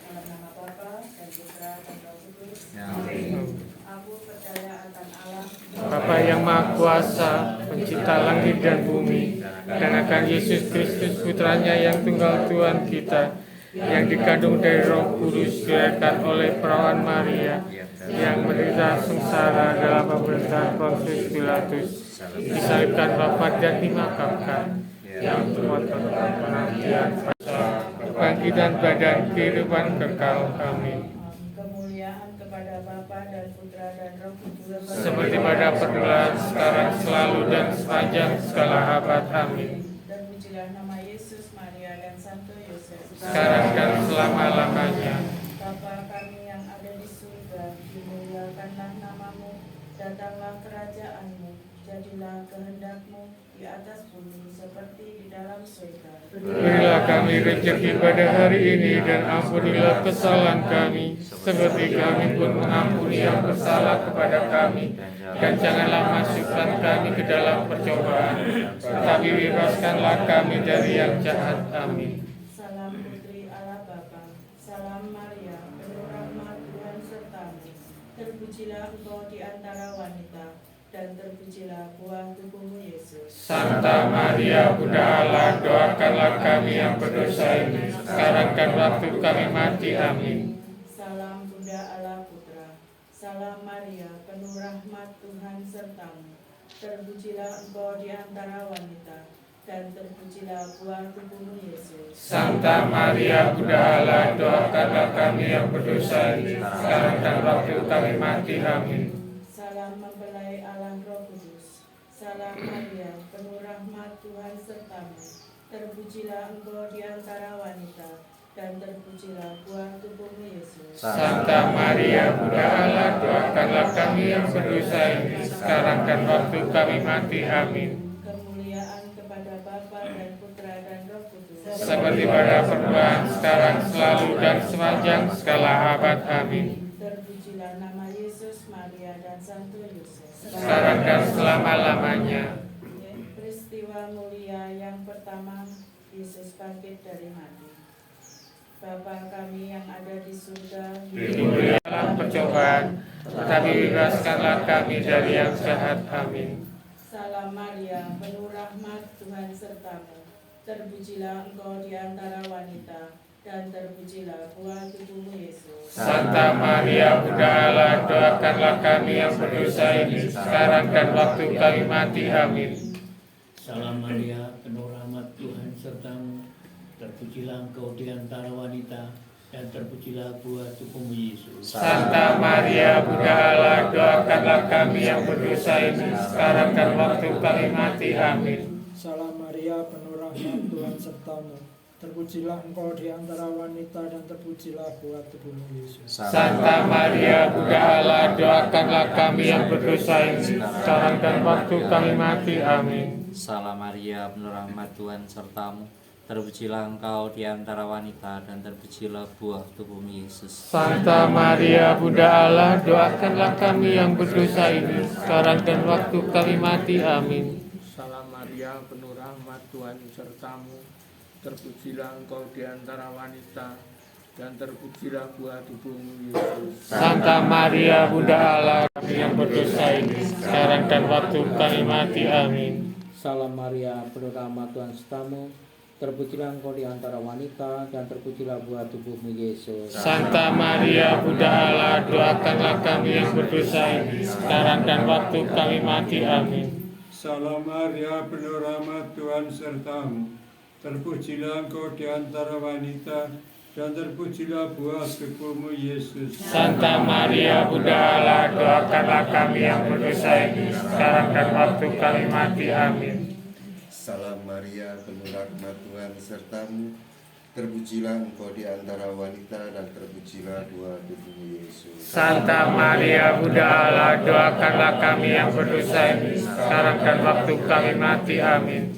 dalam nama Bapa dan Putra dan Roh Kudus. Aku percaya akan Allah, Bapa yang Maha Kuasa, pencipta langit dan bumi, dan akan Yesus Kristus Putranya yang tunggal Tuhan kita, yang dikandung dari Roh Kudus, dilahirkan oleh perawan Maria, yang menderita sengsara dalam pemerintahan Pontius Pilatus, disalibkan, wafat dan dimakamkan, yang membuatkan penantian kebangkitan badan kehidupan kekal. Amin. kemuliaan kepada Bapa dan Putra dan Roh Kudus, Seperti pada permulaan, sekarang, selalu, dan sepanjang segala abad. Amin. dan pujilah nama Yesus, Maria dan Santo Yosef. Sekarang dan selama-lamanya. Bapa kami yang ada di surga, dimuliakanlah namamu, datanglah kerajaan-Mu, jadilah kehendak-Mu di atas bumi seperti di dalam surga. Berilah kami rezeki pada hari ini, dan ampunilah kesalahan kami, seperti kami pun mengampuni yang bersalah kepada kami. Dan janganlah masukkan kami ke dalam percobaan, tetapi bebaskanlah kami dari yang jahat. Amin. Salam putri Allah Bapa, salam Maria, penuh rahmat Tuhan sertamu. Terpujilah engkau di antara wanita, dan terpujilah buah tubuhmu Yesus. Santa Maria Bunda Allah, doakanlah kami yang berdosa ini, sekarang dan waktu kami mati. Amin. Salam Bunda Allah Putra, salam Maria, penuh rahmat Tuhan sertamu. Terpujilah engkau di antara wanita, dan terpujilah buah tubuhmu Yesus. Santa Maria Bunda Allah, doakanlah kami yang berdosa ini, sekarang dan waktu kami mati. Amin. Salam mempelai Allah Roh Kudus, salam Maria, penuh rahmat Tuhan sertamu. Terpujilah engkau di antara wanita, dan terpujilah buah tubuhmu Yesus. Santa Maria Bunda Allah, doakanlah kami yang berdosa ini, sekarang dan waktu kami mati. Amin. Kemuliaan kepada Bapa dan Putra dan Roh Kudus. Seperti pada permulaan, sekarang, selalu, dan sepanjang segala abad. Amin. Terpujilah nama Yesus, Maria, dan Santo Yosef. Sekarang dan selama-lamanya. Peristiwa mulia yang pertama, Yesus bangkit dari mati. Bapa kami yang ada di surga, Diberi dalam percobaan, tetapi bebaskanlah kami dari yang jahat. Amin. Salam Maria, penuh rahmat Tuhan sertamu. Terpujilah engkau di antara wanita, dan terpujilah buah tubuhmu Yesus. Santa Maria Bunda Allah, doakanlah kami yang berdosa ini, sekarang dan waktu kami mati. Amin. Salam Maria, penuh rahmat Tuhan sertamu. Terpujilah engkau di antara wanita, dan terpujilah buah tubuhmu Yesus. Santa Maria Bunda Allah, doakanlah kami yang berdosa ini, sekarang dan waktu kami mati. Amin. Salam Maria, penuh rahmat Tuhan sertamu. Terpujilah engkau di antara wanita, dan terpujilah buah tubuhmu Yesus. Santa Maria Bunda Allah, doakanlah kami yang berdosa ini, sekarang dan waktu kami mati. Amin. Salam Maria, penuh rahmat Tuhan sertamu. Terpujilah engkau di antara wanita, dan terpujilah buah tubuhmu Yesus. Santa Maria Bunda Allah, doakanlah kami yang berdosa ini, sekarang dan waktu kami mati. Amin. Salam Maria, penuh rahmat Tuhan sertamu. Terpujilah engkau di antara wanita, dan terpujilah buah tubuhmu Yesus. Santa Maria Bunda Allah, kami yang berdosa ini, sekarang dan waktu kami mati. Amin. Salam Maria, penuh rahmat Tuhan sertamu. Terpujilah engkau di antara wanita, dan terpujilah buah tubuhmu Yesus. Santa Maria Bunda Allah, doakanlah kami yang berdosa ini, sekarang dan waktu kami mati. Amin. Salam Maria, penuh rahmat Tuhan sertamu. Terpujilah engkau di antara wanita, dan terpujilah buah tubuhmu Yesus. Santa Maria Bunda Allah, doakanlah kami yang berdosa ini, sekarang dan waktu kami mati. Amin. Salam Maria, penuh rahmat Tuhan sertamu. Terpujilah engkau di antara wanita, dan terpujilah buah tubuhmu Yesus. Santa Maria Bunda Allah, doakanlah kami yang berdosa ini, sekarang dan waktu kami mati. Amin.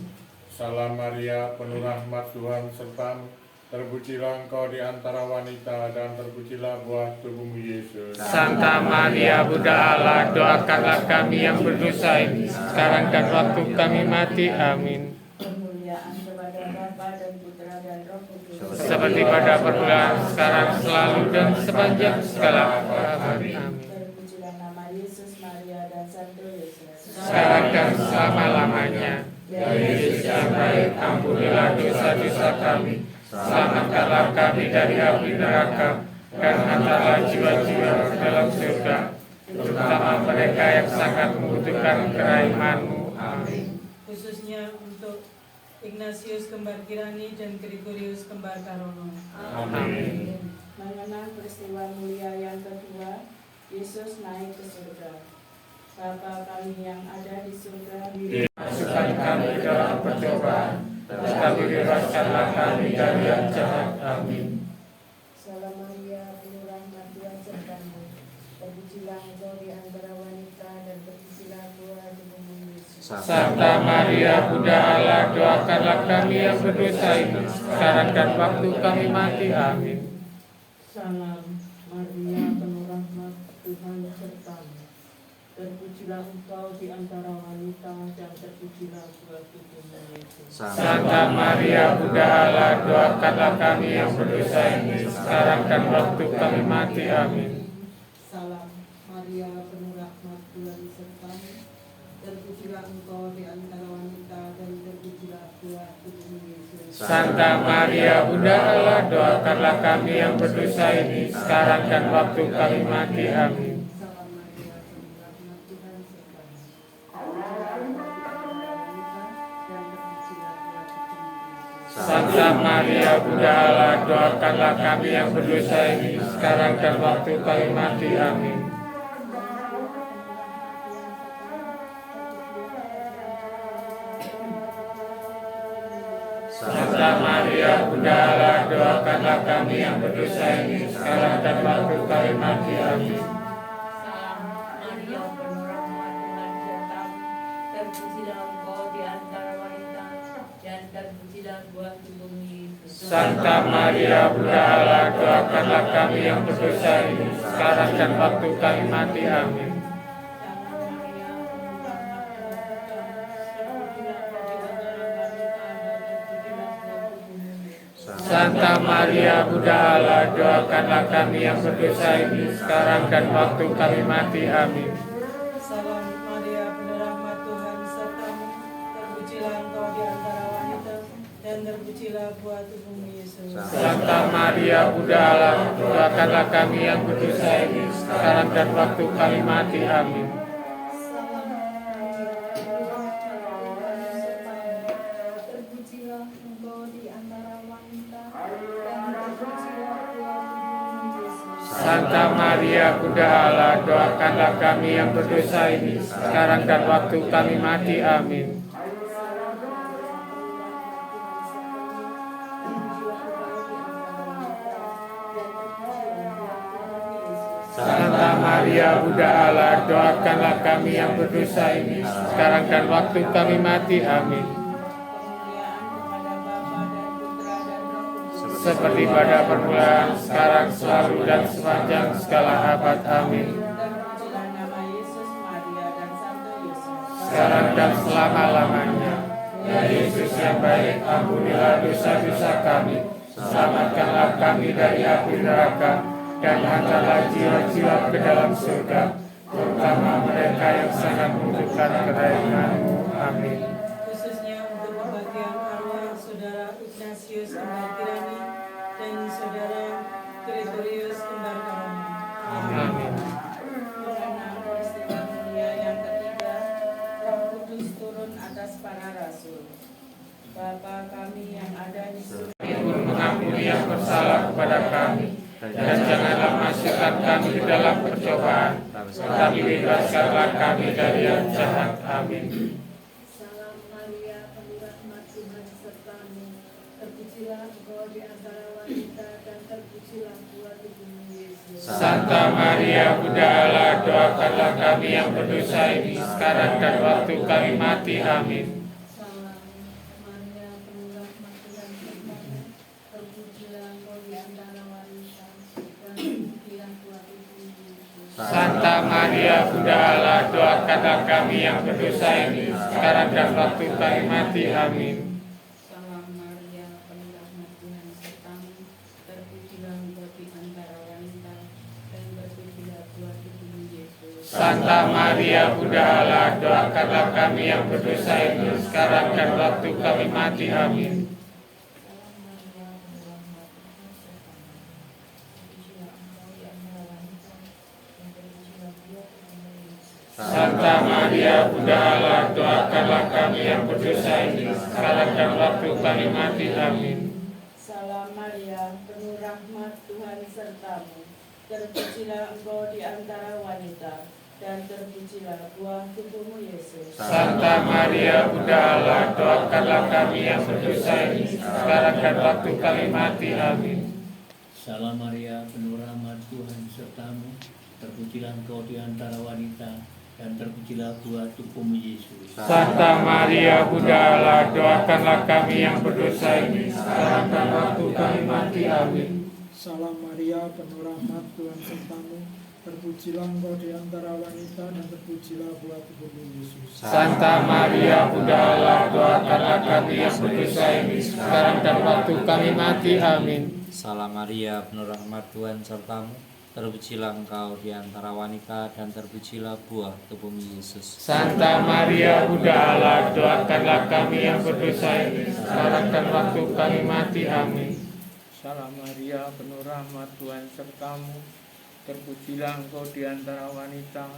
Salam Maria, penuh rahmat Tuhan sertamu. Terpujilah engkau di antara wanita, dan terpujilah buah tubuhmu Yesus. Santa Maria Bunda Allah, doakanlah kami yang berdosa ini, sekarang dan waktu kami mati. Amin. Kemuliaan kepada Bapa dan Putra dan Roh Kudus. Seperti pada permulaan, sekarang, selalu, dan sepanjang segala abad. Amin. Terpujilah nama Yesus, Maria, dan Santo Yosef. Sekarang dan selama-lamanya. Ya Yesus yang baik, ampunilah dosa-dosa kami, selamatkanlah kami dari api neraka, dan hantarlah jiwa-jiwa ke dalam surga, terutama mereka yang sangat membutuhkan kerahiman-Mu. Amin. Khususnya untuk Ignatius Kembar Kirani dan Gregorius Kembar Karono. Amin. Mengenang peristiwa mulia yang kedua, Yesus naik ke surga. Bapa kami yang ada di surga, Masukkan kami dalam percobaan, tetapi bebaskanlah kami dari yang jahat. Amin. Salam Maria, penuh rahmat Tuhan sertamu. Terpujilah engkau di antara wanita, dan terpujilah buah tubuhmu Yesus. Santa Maria Bunda Allah, doakanlah kami yang berdosa ini, sekarang dan waktu kami mati. Amin. Salam Maria, penuh rahmat Tuhan sertamu. Terpujilah engkau di antara wanita, dan terpujilah buah tubuhmu Yesus. Santa Maria Bunda Allah, doakanlah kami yang berdosa ini, sekarang dan waktu kami mati. Amin. Salam Maria, penuh rahmat Tuhan sertamu. engkau di antara wanita dan terpujilah buah tubuhmu Yesus. Santa Maria Bunda Allah, doakanlah kami yang berdosa ini sekarang dan waktu kami mati. Amin. Salam Maria, penuh rahmat Tuhan sertamu. Santa Maria Bunda Allah, doakanlah kami yang berdosa ini sekarang dan waktu kami mati. Amin. Santa Maria Bunda Allah, doakanlah kami yang berdosa ini sekarang dan waktu kami mati. Amin. Maria penuh rahmat Tuhan sertamu, terpujilah engkau di antara wanita dan terpujilah buah tubuhmu Yesus. Santa Maria Bunda Allah, doakanlah kami yang berdosa ini sekarang dan waktu kami mati. Amin. Santa Maria Bunda Allah, doakanlah kami yang berdosa ini sekarang dan waktu kami mati. Amin. Salam Maria, penuh rahmat Tuhan sertamu, terpujilah engkau di antara wanita, dan terpujilah buah tubuhmu Yesus. Santa Maria Bunda Allah, doakanlah kami yang berdosa ini sekarang dan waktu kami mati. Amin. Terpujilah engkau di antara wanita dan terpujilah buah tubuhmu Yesus. Santa Maria Bunda Allah, doakanlah kami yang berdosa ini sekarang dan waktu kami mati. Amin. Santa Maria Bunda Allah, doakanlah kami yang berdosa ini sekarang dan waktu kami mati. Amin. Seperti pada permulaan, sekarang, selalu, dan sepanjang segala abad. Amin. Terpujilah nama Yesus, Maria, dan Santo Yosef. Sekarang dan selama-lamanya. Ya Yesus yang baik, ampunilah dosa-dosa kami, selamatkanlah kami dari api neraka, dan hantarlah jiwa-jiwa ke dalam surga, terutama mereka yang sangat membutuhkan kerahiman-Mu. Amin. Khususnya untuk kebahagiaan arwah saudara Ignatius Kembar Kirani dan saudara Gregorius Kembar Karama. Amin. Karena peristiwa mulia yang ketiga, Roh Kudus turun atas para rasul. Bapa kami yang ada di surga, Mengampuni yang bersalah kepada kami, dan janganlah masukkan kami ke dalam percobaan, tetapi bebaskanlah kami dari yang jahat. Amin. Salam Maria, penuh rahmat Tuhan sertamu, terpujilah engkau di antara wanita dan terpujilah buah tubuhmu Yesus. Santa Maria Bunda Allah, doakanlah kami yang berdosa ini sekarang dan waktu kami mati. Amin. Salam Maria, penuh rahmat Tuhan sertamu, terpujilah engkau di antara wanita dan terpujilah buah tubuhmu Yesus. Santa Maria Bunda Allah, doakanlah kami yang berdosa ini sekarang dan waktu kami mati. Amin. Salam Maria, penuh rahmat Tuhan sertamu, terpujilah engkau di antara wanita dan terpujilah buah tubuhmu Yesus. Santa Maria Bunda Allah, doakanlah kami yang berdosa ini sekarang dan waktu kami mati. Amin. Santa Maria Bunda Allah, doakanlah kami yang berdosa ini sekarang dan waktu kami mati. Amin. Salam Maria, penuh rahmat Tuhan sertamu, terpujilah engkau di antara wanita, dan terpujilah buah tubuhmu Yesus. Santa Maria Bunda Allah, doakanlah kami yang berdosa ini sekarang dan waktu kami mati. Amin. Salam Maria, penuh rahmat Tuhan sertamu, terpujilah engkau di antara wanita, dan terpujilah buah tubuhmu Yesus. Santa Maria Bunda Allah, doakanlah kami yang berdosa ini sekarang dan waktu kami mati. Amin. Salam Maria, penuh rahmat Tuhan sertamu, terpujilah engkau di antara wanita dan terpujilah buah tubuhmu Yesus. Santa Maria Bunda Allah, doakanlah kami yang berdosa ini sekarang dan waktu kami mati. Amin. Salam Maria, penuh rahmat Tuhan sertamu, terpujilah Engkau di antara wanita, dan terpujilah buah tubuhmu Yesus. Santa Maria Bunda Allah, doakanlah kami yang berdosa ini, sekarang dan waktu kami mati. Amin. Salam Maria, penuh rahmat, Tuhan sertamu. Terpujilah engkau di antara wanita,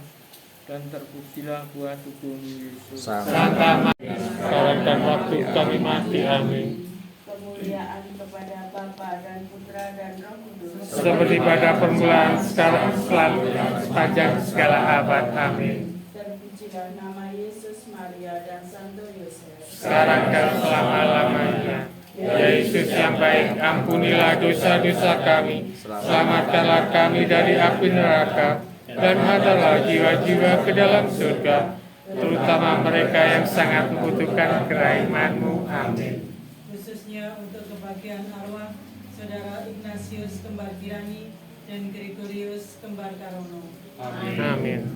dan terpujilah buah tubuhmu Yesus. Santa Maria, sekarang dan waktu kami mati. Amin. Kemuliaan kepada Bapa dan Putra dan Roh Kudus. Seperti pada permulaan, sekarang, selalu, dan sepanjang segala abad. Amin. Terpujilah nama Yesus, Maria, dan Santo Yosef. Sekarang dan selama-lamanya. Ya Yesus yang baik, ampunilah dosa-dosa kami, selamatkanlah kami dari api neraka, dan hantarlah jiwa-jiwa ke dalam surga, terutama mereka yang sangat membutuhkan kerahiman-Mu. Amin. Khususnya untuk kebahagiaan arwah Saudara Ignatius Kembar Kirani dan Gregorius Kembar Karono. Amin.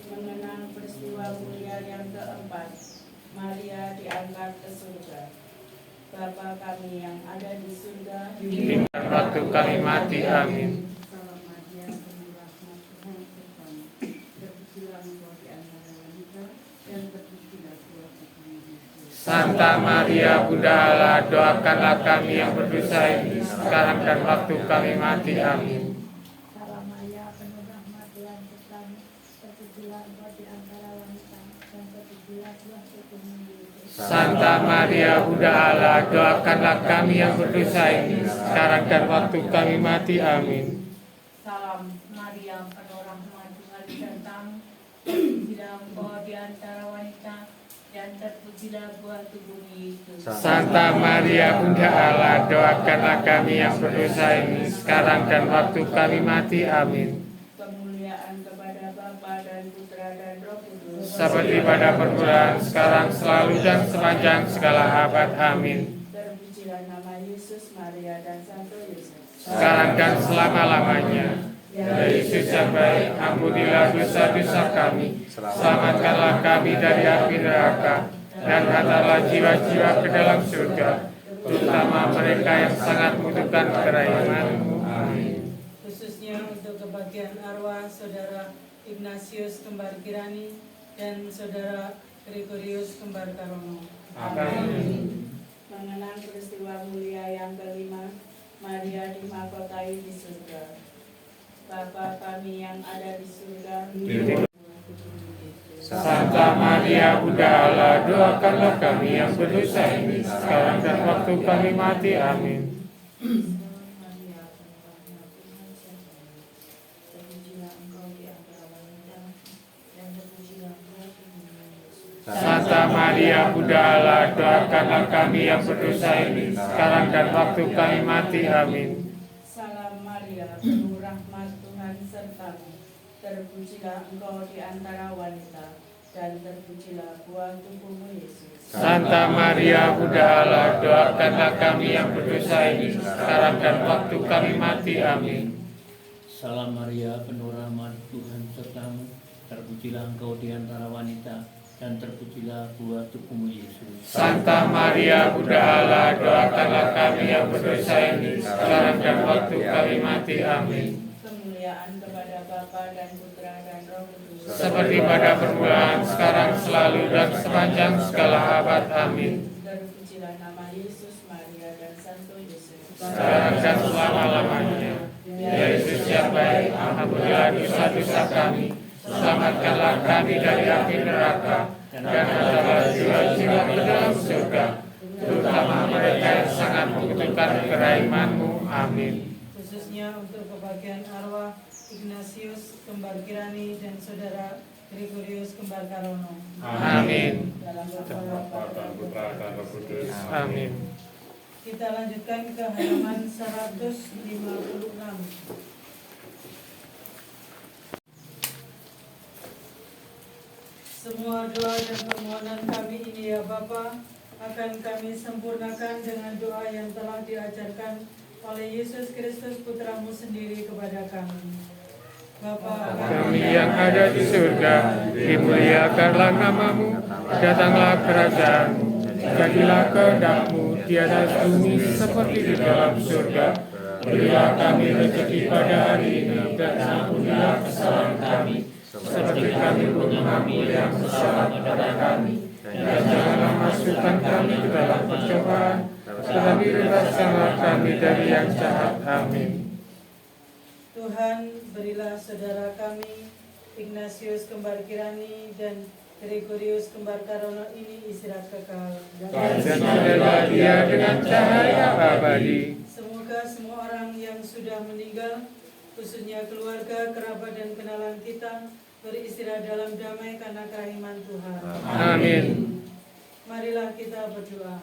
Mengenang peristiwa mulia yang keempat, Maria diangkat ke surga. Bapa kami yang ada di surga, Di waktu kami mati. Amin. Salam Maria, penuh rahmat, Tuhan sertamu. Terpujilah engkau di antara wanita, dan terpujilah buah tubuhmu Yesus. Santa Maria Bunda Allah, doakanlah kami yang berdosa ini, sekarang dan waktu kami mati. Amin. Salam Maria, penuh rahmat, Tuhan sertamu. Terpujilah engkau di antara wanita, dan terpujilah buah tubuhmu Yesus. Santa Maria Bunda Allah, doakanlah kami yang berdosa ini, sekarang dan waktu kami mati. Amin. Salam Maria, penuh rahmat, Tuhan sertamu. Terpujilah engkau di antara wanita, dan terpujilah buah tubuhmu Yesus. Santa Maria Bunda Allah, doakanlah kami yang berdosa ini, sekarang dan waktu kami mati. Amin. kemuliaan kepada Bapa dan Putra dan Roh Kudus. Seperti pada permulaan, sekarang, selalu, dan sepanjang segala abad. Amin. Terpujilah nama Yesus, Maria, dan Santo Yosef. Sekarang dan selama-lamanya. Ya Yesus yang baik, ampunilah dosa-dosa kami, selamatkanlah kami dari api neraka, dan hantarlah jiwa-jiwa ke dalam surga, terutama mereka yang sangat membutuhkan kerahiman-Mu. Amin. Khususnya untuk kebahagiaan arwah Saudara Ignatius Kembar Kirani dan Saudara Gregorius Kembar Karono. Amin. Mengenang peristiwa mulia yang kelima, Maria dimahkotai di surga. Bapa kami yang ada di surga, Santa Maria Bunda Allah, doakanlah kami yang berdosa ini, sekarang dan waktu kami mati. Amin. Maria, penuh rahmat, Tuhan sertamu. Terpujilah engkau di antara wanita, dan terpujilah buah tubuhmu Yesus. Santa Maria Bunda Allah, doakanlah kami yang berdosa ini, sekarang dan waktu kami mati. Amin. Salam Maria, penuh rahmat, Tuhan sertamu. Terpujilah engkau di antara wanita, dan terpujilah buah tubuhmu Yesus. Santa Maria Bunda Allah, doakanlah kami yang berdosa ini, sekarang dan waktu kami mati. Amin. Salam Maria, penuh rahmat, Tuhan sertamu. Terpujilah engkau di antara wanita, dan terpujilah buah tubuhmu Yesus. Santa Maria Bunda Allah, doakanlah kami yang berdosa ini, sekarang dan waktu kami mati. Amin. Kemuliaan kepada Bapa dan Putra dan Roh Kudus. Seperti pada permulaan, sekarang, selalu, dan sepanjang segala abad. Amin. Terpujilah nama Yesus, Maria, dan Santo Yosef. Sekarang dan selama-lamanya. Ya Yesus yang baik, ampunilah dosa-dosa kami, selamatkanlah kami dari api neraka, dan hantarlah jiwa-jiwa ke dalam surga, terutama mereka yang sangat membutuhkan kerahiman-Mu. Amin. Khususnya untuk kebahagiaan arwah Ignatius Kembar Kirani dan Saudara Gregorius Kembar Karono. Amin. Dalam Bapa dan Putra dan Roh Kudus. Amin. Kita lanjutkan ke halaman 156. Semua doa dan permohonan kami ini ya Bapa, akan kami sempurnakan dengan doa yang telah diajarkan oleh Yesus Kristus Putramu sendiri kepada kami. Bapa Kami yang ada di surga, dimuliakanlah nama-Mu, datanglah kerajaan-Mu, jadilah kehendak-Mu di atas bumi seperti di dalam surga. Berilah kami rezeki pada hari ini, dan ampunilah kesalahan kami, seperti kami pun mengampuni yang bersalah kepada kami. Dan janganlah masukkan kami ke dalam pencobaan, tetapi bebaskanlah kami dari yang jahat. Amin. Tuhan, berilah saudara kami, Ignatius Kembar Kirani dan Gregorius Kembar Karono ini istirahat kekal. Dan jadilah dia dengan cahaya abadi. Semoga semua orang yang sudah meninggal, khususnya keluarga, kerabat, dan kenalan kita, beristirahat dalam damai karena kerahiman Tuhan. Amin. Marilah kita berdoa.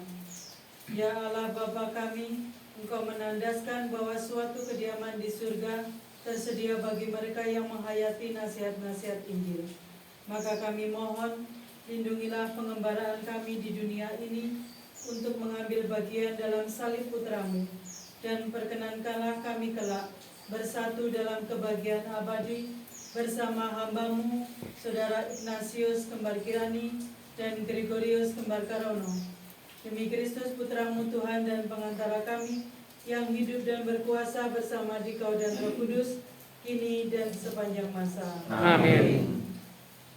Ya Allah Bapa kami, Engkau menandaskan bahwa suatu kediaman di surga tersedia bagi mereka yang menghayati nasihat-nasihat Injil. Maka kami mohon, lindungilah pengembaraan kami di dunia ini untuk mengambil bagian dalam salib putramu, dan perkenankanlah kami kelak bersatu dalam kebahagiaan abadi bersama hambamu, Saudara Ignatius Kembar Kirani dan Gregorius Kembar Karono. Demi Kristus Putramu Tuhan dan pengantara kami, yang hidup dan berkuasa bersama Dikau dan Roh Kudus, kini dan sepanjang masa. Amin.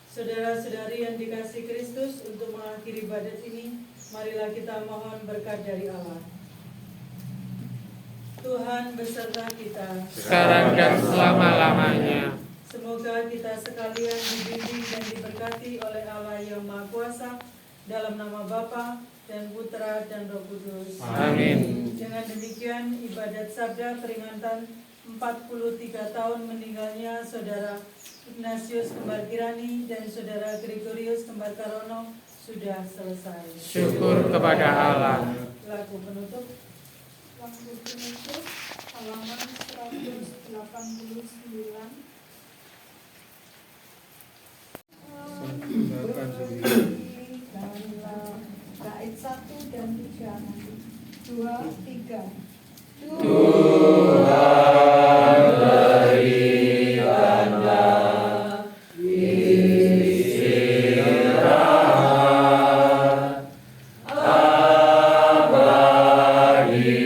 Saudara-saudari yang dikasih Kristus, untuk mengakhiri ibadat ini, marilah kita mohon berkat dari Allah. Tuhan beserta kita, Sekarang dan selama-lamanya. Semoga kita sekalian dibimbing dan diberkati oleh Allah yang Maha Kuasa, dalam nama Bapa dan Putra dan Roh Kudus. Amin. Dengan demikian, ibadat sabda peringatan 43 tahun meninggalnya Saudara Ignatius Kembar Kirani dan Saudara Gregorius Kembar Karono sudah selesai. Syukur kepada Allah. Lagu penutup. Lagu penutup halaman 189. Bait 1 dan 3 nanti. 2, 3. Tuhan berikanlah istirahat abadi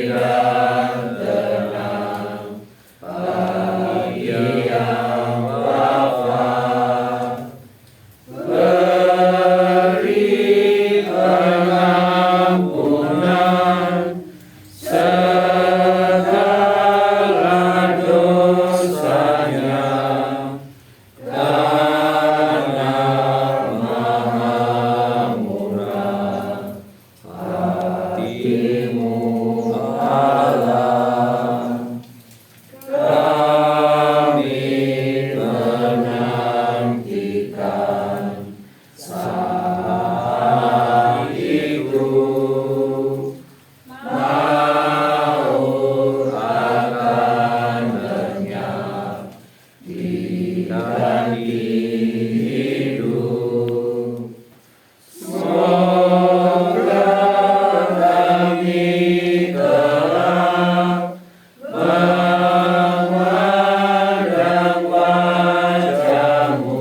dan tenang bagi yang wafat. Berikan ampunan segala dosanya, karena Maha Murah hatimu Allah. Kami menantikan saat itu, mau akan lenyap di ganti hidup. Semoga kami kelak memandang wajah-Mu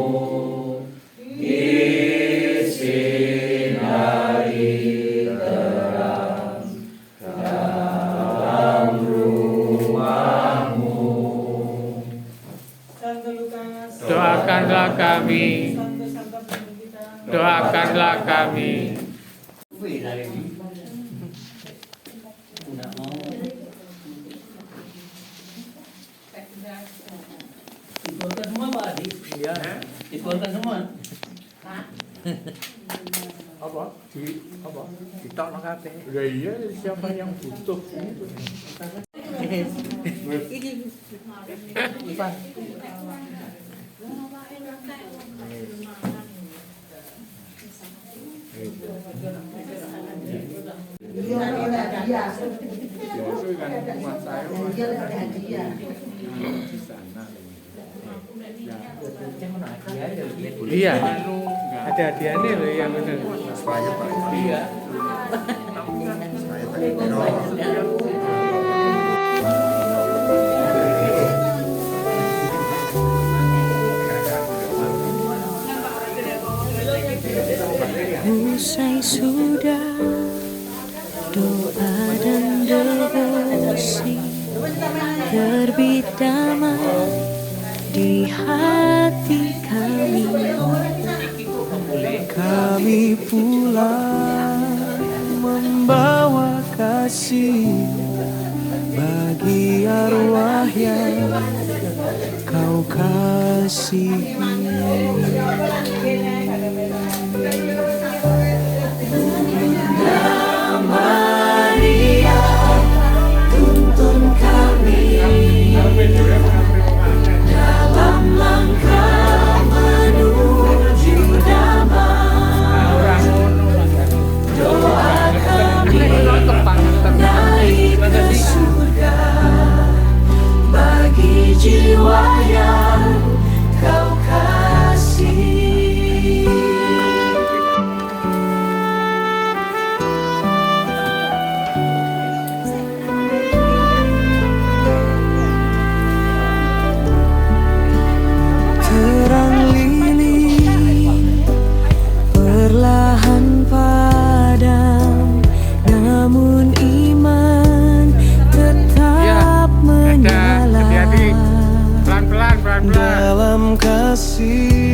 disinari terang dalam rumah-Mu. Santo Lukas, Doakanlah kami, Santo Santa Pelindung kita, doakanlah kami. Dikeluarkan semua Pak Adi? Iya. Dikeluarkan semua? Apa? Ditokno kabeh. Lah iya, siapa yang butuh? Iya, ada hadiahnya loh yang benar. Supaya Pak. Iya. Supaya tak Usai sudah doa dan devosi, di hati kami. Kami pulang membawa kasih bagi arwah yang kau kasihi. Maria, tuntun kami dalam langkah menuju damai. Doa kami naik ke surga bagi jiwa yang kau kasih. Terang lilin perlahan padam, namun iman tetap menyala Pelan-pelan, pelan-pelan. dalam kasih